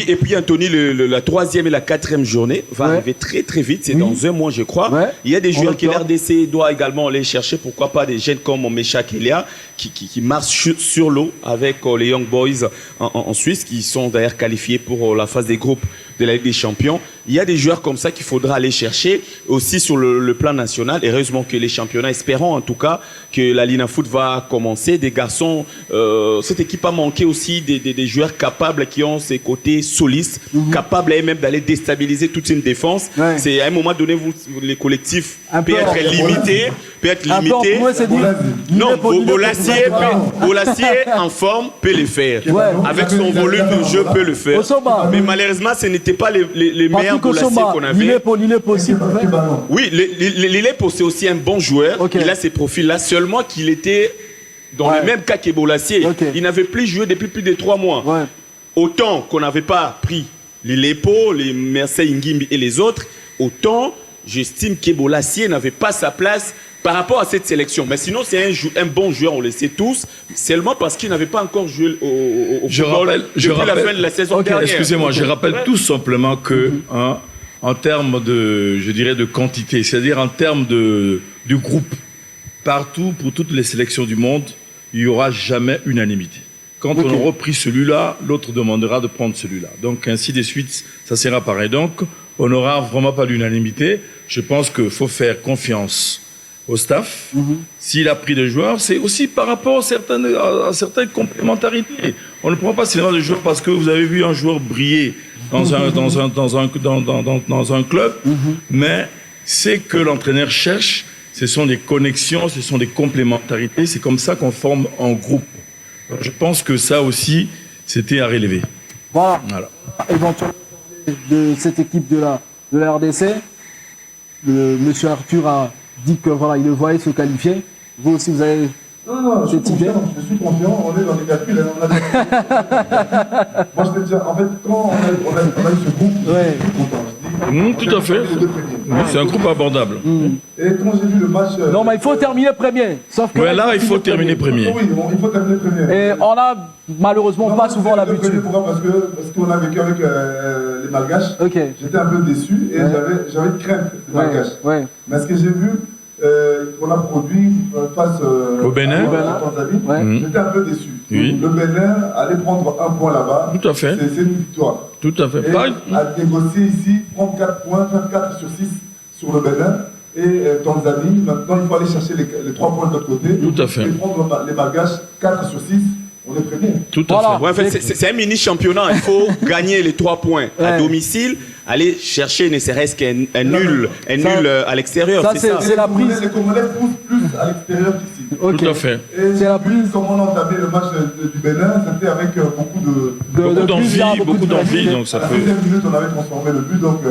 Et puis Anthony, la troisième et la quatrième journée va arriver très très vite, c'est dans un mois je crois. Il y a des joueurs que l'RDC doit également aller chercher, pourquoi pas des jeunes comme Mecha Kelia qui marchent sur l'eau avec les Young Boys en Suisse qui sont d'ailleurs qualifiés pour la phase des groupes de la Ligue des Champions. Il y a des joueurs comme ça qu'il faudra aller chercher aussi sur le plan national. Heureusement que les championnats, espérons en tout cas que la Lina Foot va commencer. Des garçons, cette équipe a manqué aussi des joueurs capables qui ont ces côtés solistes, capables même d'aller déstabiliser toute une défense. C'est à un moment donné, les collectifs peuvent être limités. Non, Bolassier en forme peut le faire. Avec son volume de jeu peut le faire. Mais malheureusement, ce n'était pas les meilleurs Bolassier qu'on avait. Oui, Lilepo c'est aussi un bon joueur. Il a ces profils-là, seulement qu'il était dans le même cas que Bolassier. Il n'avait plus joué depuis plus de 3 mois. Autant qu'on n'avait pas pris Lilepo, les Mercedes Ngimbi et les autres, autant j'estime que Bolassier n'avait pas sa place par rapport à cette sélection. Mais sinon, c'est un bon joueur, on le sait tous, seulement parce qu'il n'avait pas encore joué au football depuis la fin de la saison dernière. Excusez-moi, je rappelle tout simplement que en termes de, je dirais, de quantité, c'est-à-dire en termes du groupe, partout, pour toutes les sélections du monde, il n'y aura jamais unanimité. Quand on aura pris celui-là, l'autre demandera de prendre celui-là. Donc, ainsi de suite, ça sera pareil. Donc, on n'aura vraiment pas d'unanimité. Je pense qu'il faut faire confiance au staff. S'il a pris des joueurs, c'est aussi par rapport à certaines complémentarités. On ne prend pas seulement des joueurs parce que vous avez vu un joueur briller dans un club, mais c'est que l'entraîneur cherche, ce sont des connexions, ce sont des complémentarités. C'est comme ça qu'on forme un groupe. Donc, je pense que ça aussi, c'était à relever. Voilà. Éventuellement, de cette équipe de la RDC, monsieur Arthur a dit que voilà, il le voyait se qualifier. Vous aussi, vous avez cette idée? Je suis confiant, on est dans les calculs. Moi, je te dis, en fait, quand on a eu ce groupe, je suis content. Tout à fait. C'est un groupe abordable. Et quand j'ai vu le match... Non, mais il faut terminer premier. Sauf que là, il faut terminer premier. Oui, il faut terminer premier. Et on a malheureusement pas souvent l'habitude. Pourquoi? Parce qu'on a vécu avec les Malgaches. J'étais un peu déçu et j'avais de crainte des Malgaches. Mais ce que j'ai vu, qu'on a produit face au Bénin, j'étais un peu déçu. Le Bénin allait prendre un point là-bas. Tout à fait. C'est une victoire. Tout à fait. Et à négocier ici, prendre 4 points, faire 4 sur 6 sur le Bénin et Tanzanie. Maintenant, il faut aller chercher les 3 points de l'autre côté. Tout à fait. Et prendre les Malgaches 4 sur 6. On est très bien. Tout à fait. Ouais, en fait, c'est un mini-championnat. Il faut gagner les 3 points à domicile, aller chercher ne serait-ce qu'un nul à l'extérieur. C'est la prise. Les Congolais poussent plus à l'extérieur qu'ici. Okay. Tout à fait. Et c'est la prise. Comme on a entamé le match du Bénin, c'était avec beaucoup d'envie. Donc ça à la fait. deuxième minute, on avait transformé le but. Donc,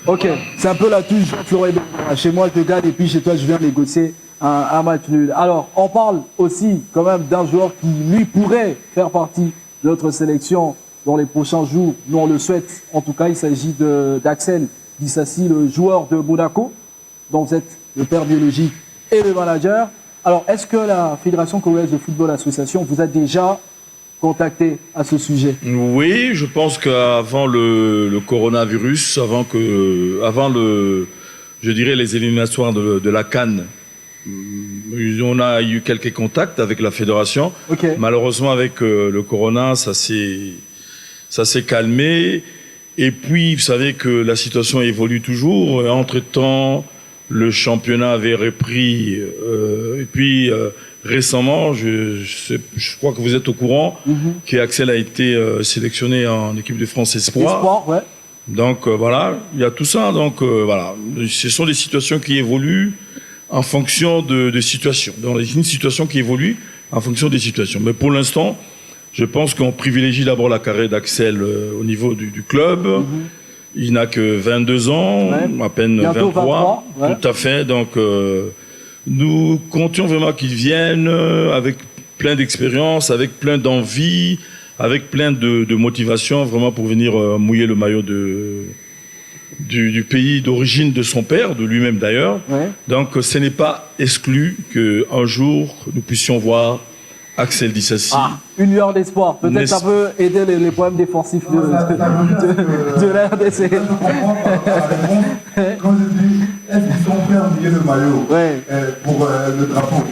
ok, c'est un peu la touche Florent. Chez moi, je gagne et puis chez toi, je viens négocier un match nul. Alors, on parle aussi quand même d'un joueur qui, lui, pourrait faire partie de notre sélection dans les prochains jours. Nous, on le souhaite. En tout cas, il s'agit d'Axel Disasi, le joueur de Monaco, dont vous êtes le père biologique et le manager. Alors, est-ce que la Fédération congolaise de football association vous a déjà contacté à ce sujet? Oui, je pense qu'avant le coronavirus, avant je dirais les éliminatoires de la CAN, on a eu quelques contacts avec la fédération. Okay. Malheureusement, avec le corona, ça s'est calmé. Et puis, vous savez que la situation évolue toujours. Entre-temps, le championnat avait repris. Et puis, récemment, je crois que vous êtes au courant, qu'Axel a été sélectionné en équipe de France Espoir. Ouais. Donc, voilà, il y a tout ça. Donc, voilà, ce sont des situations qui évoluent en fonction de situations. Donc, une situation qui évolue en fonction des situations. Mais pour l'instant, je pense qu'on privilégie d'abord la carrière d'Axel au niveau du club. Il n'a que 22 ans, à peine bientôt 23. Tout à fait. Donc, nous comptions vraiment qu'il vienne avec plein d'expérience, avec plein d'envie, avec plein de motivation, vraiment pour venir mouiller le maillot du pays d'origine de son père, de lui-même d'ailleurs. Ouais. Donc ce n'est pas exclu qu'un jour nous puissions voir Axel Disasi. Une lueur d'espoir. Peut-être ça peut aider les problèmes défensifs de la RDC. Je comprends pas. Quand je dis est-ce qu'ils sont prêts à mouiller le maillot pour le drapeau,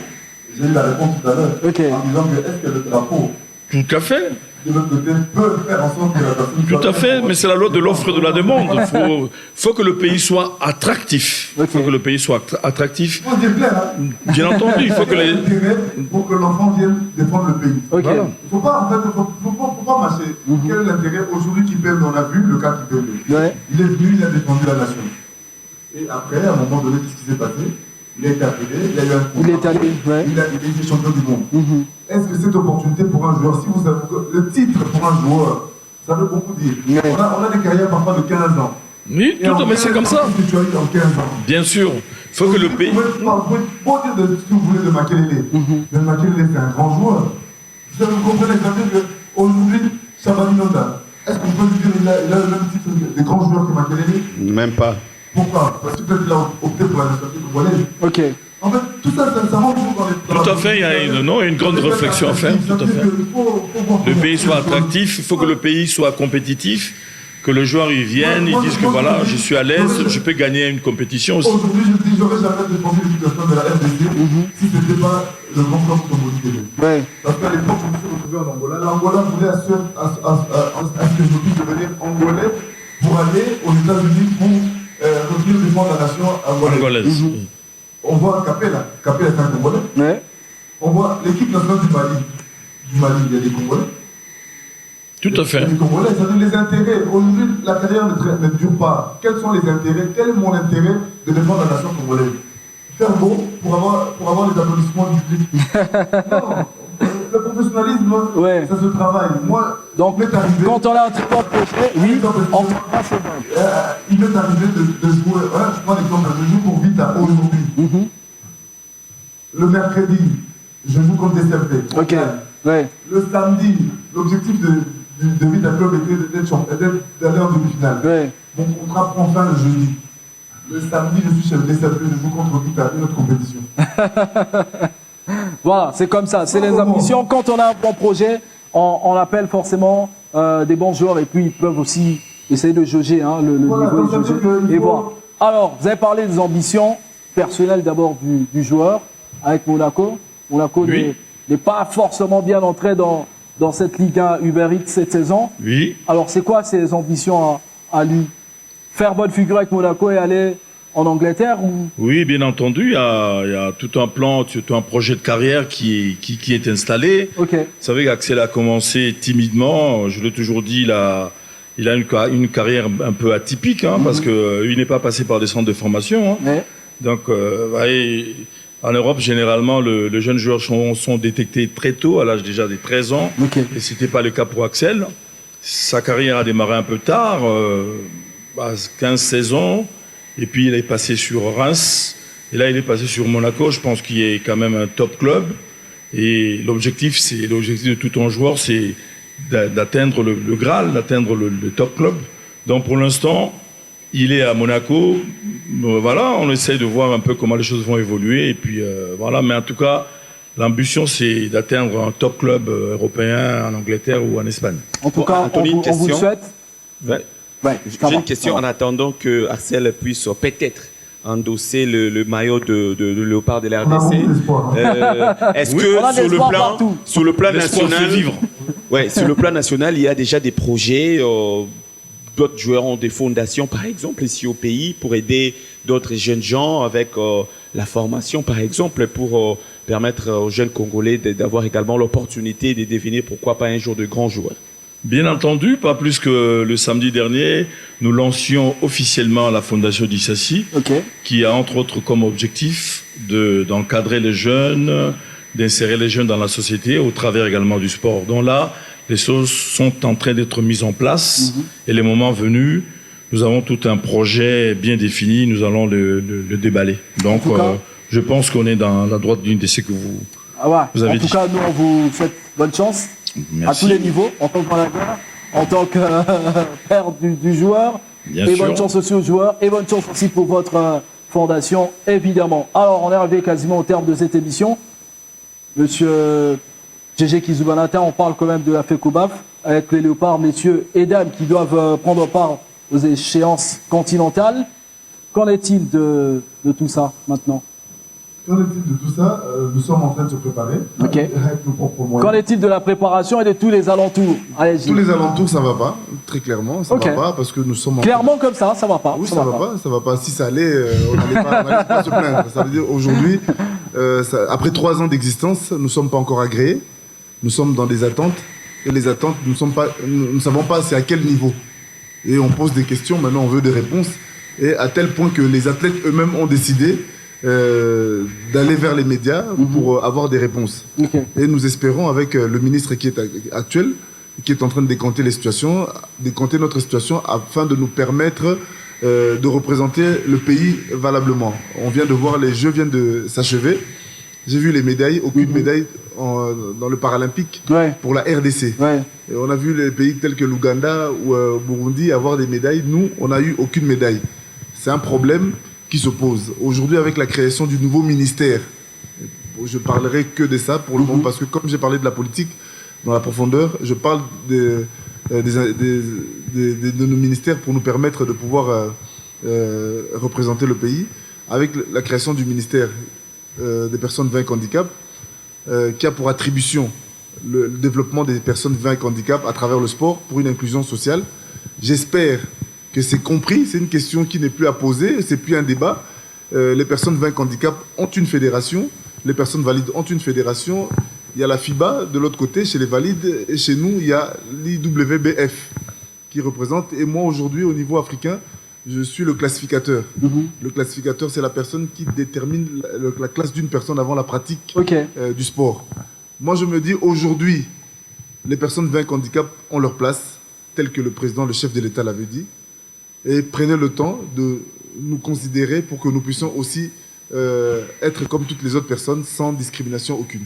j'ai eu la réponse tout à l'heure en disant que est-ce que le drapeau tout à fait de l'autre côté peut faire en sorte que la personne tout à fait, mais c'est la loi de l'offre et de la demande. Il faut que le pays soit attractif. Il faut que le pays soit attractif. Il faut dire clair, hein. Bien entendu, il faut que les... pour que l'enfant vienne défendre le pays. Okay. Voilà. Il faut pas, en fait, faut pas marcher. Quel est l'intérêt aujourd'hui qui perd? On a vu le cas qui perd. Il est venu, il a défendu la nation. Et après, à un moment donné, qu'est-ce qui s'est passé? Il a été appelé, il a eu un contrat. Il a été champion du monde. Est-ce que cette opportunité pour un joueur, si vous savez le titre pour un joueur, ça veut beaucoup dire. On a des carrières parfois de 15 ans. Oui, tout à fait, c'est comme ça. Que tu as eu en 15 ans. Bien sûr. Il faut que le pays... Vous pouvez dire de ce que vous voulez de Makelele. Mais Makelele, c'est un grand joueur. Vous comprenez, ça veut dire qu'aujourd'hui, Chabani Nonda, est-ce qu'on peut lui dire qu'il a le même titre des grands joueurs que Makelele? Même pas. Pourquoi? Parce que peut-être qu'il a opté pour la nationalité congolaise. Ok. En fait, tout ça rentre dans les... Tout à fait, il y a une grande réflexion à faire. Tout à fait. Le pays soit attractif, il faut que le pays soit compétitif, que le joueur y vienne, il dise que voilà, je suis à l'aise, je peux gagner une compétition aussi. Aujourd'hui, je dis, j'aurais jamais défendu l'éducation de la RDC si ce n'était pas le grand club comme Monikele. Parce qu'à l'époque, je me suis retrouvé en Angola. L'Angola voulait à ce que je puisse devenir angolais pour aller aux États-Unis pour revenir défendre la nation angolaise. On voit Capella est un Congolais. On voit l'équipe nationale du Mali, il y a des Congolais. Tout à fait. Les Congolais, ça veut dire les intérêts. Aujourd'hui, la carrière ne dure pas. Quels sont les intérêts? Quel est mon intérêt de défendre la nation congolaise? Faire beau pour avoir les applaudissements du public. Non. Le professionnalisme, ça se travaille. Moi, donc, quand on a un petit peu projet, oui, il m'est arrivé de jouer. Voilà, je prends l'exemple, je joue pour Vita aujourd'hui. Le mercredi, je joue contre DCMP. Ok. Le samedi, l'objectif de Vita Club était d'aller en demi-finale. Mon contrat prend fin le jeudi. Le samedi, je suis chez le DCMP, je joue contre Vita, une autre compétition. Voilà, c'est comme ça, c'est les ambitions. Quand on a un bon projet, on appelle forcément des bons joueurs et puis ils peuvent aussi essayer de jauger le niveau de jauger. Et voir. Alors, vous avez parlé des ambitions personnelles d'abord du joueur avec Monaco. Monaco n'est pas forcément bien entré dans cette Ligue 1 Uber Eats cette saison. Oui. Alors, c'est quoi ses ambitions à lui? Faire bonne figure avec Monaco et aller en Angleterre ou... Oui, bien entendu, il y a tout un plan, tout un projet de carrière qui est installé. Okay. Vous savez qu'Axel a commencé timidement, je l'ai toujours dit, il a une carrière un peu atypique, hein, parce qu'il n'est pas passé par des centres de formation. Hein. Mais... Donc, en Europe, généralement, les jeunes joueurs sont détectés très tôt, à l'âge déjà des 13 ans. Okay. Et ce n'était pas le cas pour Axel. Sa carrière a démarré un peu tard, 15-16 ans. Et puis, il est passé sur Reims. Et là, il est passé sur Monaco, je pense qu'il est quand même un top club. Et l'objectif de tout un joueur, c'est d'atteindre le Graal, d'atteindre le top club. Donc, pour l'instant, il est à Monaco. Voilà, on essaie de voir un peu comment les choses vont évoluer. Et puis, voilà. Mais en tout cas, l'ambition, c'est d'atteindre un top club européen en Angleterre ou en Espagne. En tout cas, Anthony, on vous le souhaite. Ouais, j'ai une question en attendant que Axel puisse peut-être endosser le maillot de Léopard de la RDC. Est-ce que sur le plan national, sur le plan national, il y a déjà des projets, d'autres joueurs ont des fondations, par exemple, ici au pays, pour aider d'autres jeunes gens avec la formation, par exemple, pour permettre aux jeunes Congolais d'avoir également l'opportunité de devenir, pourquoi pas, un jour de grands joueurs? Bien entendu, pas plus que le samedi dernier, nous lancions officiellement la Fondation d'Issassi, qui a entre autres comme objectif d'encadrer les jeunes, d'insérer les jeunes dans la société au travers également du sport. Donc là, les choses sont en train d'être mises en place et les moments venus, nous avons tout un projet bien défini, nous allons le déballer. Donc je pense qu'on est dans la droite d'une de ce que vous avez dit. En tout cas, nous on vous souhaite bonne chance. Merci. À tous les niveaux, en tant que manager, en tant que père du joueur. Bien et sûr. bonne chance aussi aux joueurs et bonne chance aussi pour votre fondation, évidemment. Alors, on est arrivé quasiment au terme de cette émission. Monsieur Gégé Kizoubanata, on parle quand même de la FECOBAF avec les Léopards, messieurs et dames, qui doivent prendre part aux échéances continentales. Qu'en est-il de tout ça maintenant ? Qu'en est-il de tout ça? Nous sommes en train de se préparer avec nos propres moyens. Qu'en est-il de la préparation et de tous les alentours? Tous les alentours, ça ne va pas, très clairement. Ça ne va pas parce que nous sommes... Clairement comme ça ne va pas. Oui, ça ne va pas. Si ça allait, on n'allait pas se plaindre. Ça veut dire aujourd'hui, après 3 ans d'existence, nous ne sommes pas encore agréés. Nous sommes dans des attentes. Et les attentes, nous ne savons pas c'est à quel niveau. Et on pose des questions, maintenant on veut des réponses. Et à tel point que les athlètes eux-mêmes ont décidé d'aller vers les médias pour avoir des réponses. Et nous espérons avec le ministre qui est actuel, qui est en train de décanter notre situation afin de nous permettre de représenter le pays valablement. On vient de voir, les Jeux viennent de s'achever. J'ai vu les médailles, aucune médaille dans le Paralympique pour la RDC. Et on a vu les pays tels que l'Ouganda ou Burundi avoir des médailles. Nous, on n'a eu aucune médaille. C'est un problème qui se pose. Aujourd'hui, avec la création du nouveau ministère, je parlerai que de ça pour le moment, parce que comme j'ai parlé de la politique dans la profondeur, je parle de nos ministères pour nous permettre de pouvoir représenter le pays. Avec la création du ministère des personnes vaincre handicap, qui a pour attribution le développement des personnes vaincre handicap à travers le sport pour une inclusion sociale. J'espère que c'est compris, c'est une question qui n'est plus à poser, c'est plus un débat. Les personnes vaincre handicap ont une fédération, les personnes valides ont une fédération. Il y a la FIBA de l'autre côté, chez les valides, et chez nous, il y a l'IWBF qui représente. Et moi, aujourd'hui, au niveau africain, je suis le classificateur. Le classificateur, c'est la personne qui détermine la classe d'une personne avant la pratique du sport. Moi, je me dis, aujourd'hui, les personnes vaincre handicap ont leur place, telle que le président, le chef de l'État l'avait dit. Et prenez le temps de nous considérer pour que nous puissions aussi être comme toutes les autres personnes sans discrimination aucune.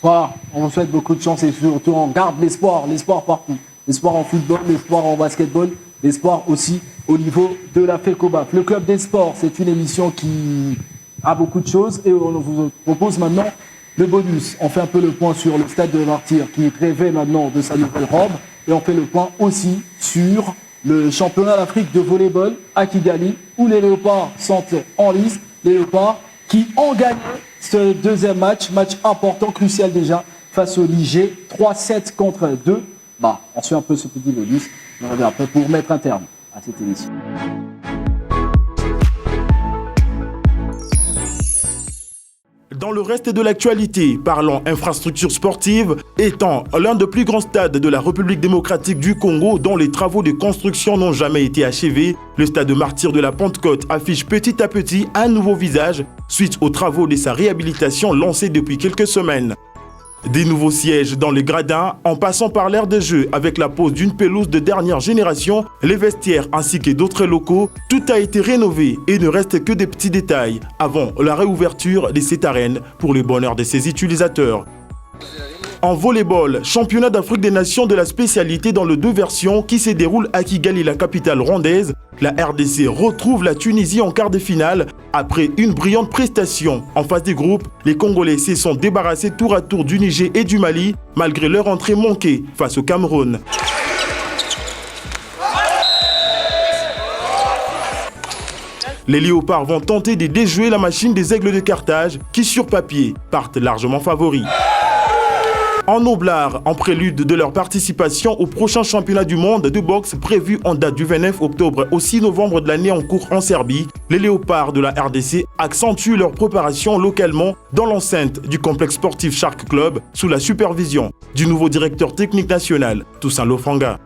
Voilà, on vous souhaite beaucoup de chance et surtout on garde l'espoir partout. L'espoir en football, l'espoir en basketball, l'espoir aussi au niveau de la FECOBAF. Le Club des Sports, c'est une émission qui a beaucoup de choses et on vous propose maintenant le bonus. On fait un peu le point sur le Stade de Martyrs qui rêvait maintenant de sa nouvelle robe et on fait le point aussi sur le championnat d'Afrique de volleyball à Kigali, où les Léopards sont en lice. Les Léopards qui ont gagné ce deuxième match important, crucial déjà, face au Niger, 3-7 contre 2. On suit un peu ce petit bonus. On revient après pour mettre un terme à cette émission. Dans le reste de l'actualité, parlons infrastructure sportive, étant l'un des plus grands stades de la République démocratique du Congo dont les travaux de construction n'ont jamais été achevés, le stade martyr de la Pentecôte affiche petit à petit un nouveau visage suite aux travaux de sa réhabilitation lancés depuis quelques semaines. Des nouveaux sièges dans les gradins, en passant par l'aire de jeu avec la pose d'une pelouse de dernière génération, les vestiaires ainsi que d'autres locaux, tout a été rénové et ne reste que des petits détails avant la réouverture de cette arène pour le bonheur de ses utilisateurs. En volleyball, championnat d'Afrique des Nations de la spécialité dans les 2 versions qui se déroule à Kigali, la capitale rwandaise, la RDC retrouve la Tunisie en quart de finale après une brillante prestation. En phase des groupes, les Congolais se sont débarrassés tour à tour du Niger et du Mali malgré leur entrée manquée face au Cameroun. Les Léopards vont tenter de déjouer la machine des Aigles de Carthage qui sur papier partent largement favoris. En Oblard, en prélude de leur participation au prochain championnat du monde de boxe prévu en date du 29 octobre au 6 novembre de l'année en cours en Serbie, les Léopards de la RDC accentuent leur préparation localement dans l'enceinte du complexe sportif Shark Club sous la supervision du nouveau directeur technique national, Toussaint Lofanga.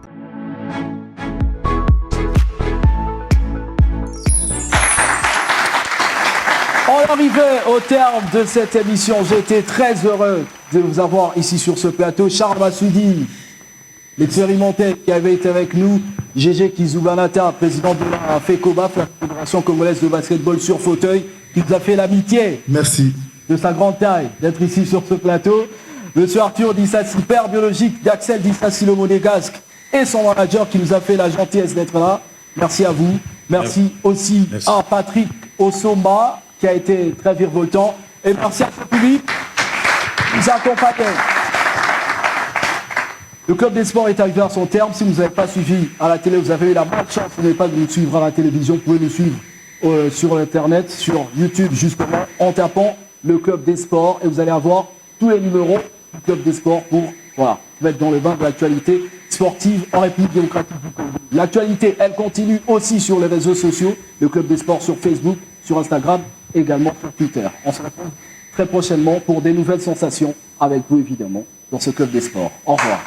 On arrivait au terme de cette émission. J'ai été très heureux de vous avoir ici sur ce plateau. Charles Massoudi, l'expérimenté qui avait été avec nous. Gégé Kizoubanata, président de la FECOBAF, la Fédération Congolaise de Basketball sur fauteuil, qui nous a fait l'amitié. Merci. De sa grande taille d'être ici sur ce plateau. Monsieur Arthur Dissassi, père biologique d'Axel Dissassi, le monégasque, et son manager qui nous a fait la gentillesse d'être là. Merci à vous. Merci aussi à Patrick Osoma, qui a été très virevoltant. Et merci à ce public qui nous accompagnait. Le Club des Sports est arrivé à son terme. Si vous n'avez pas suivi à la télé, vous avez eu la malchance, vous n'avez pas de nous suivre à la télévision. Vous pouvez nous suivre sur Internet, sur YouTube, justement, en tapant le Club des Sports. Et vous allez avoir tous les numéros du Club des Sports pour mettre dans le bain de l'actualité sportive en République démocratique du Congo. L'actualité, elle continue aussi sur les réseaux sociaux. Le Club des Sports sur Facebook, sur Instagram, également sur Twitter. On se retrouve très prochainement pour des nouvelles sensations avec vous, évidemment, dans ce Club des Sports. Au revoir.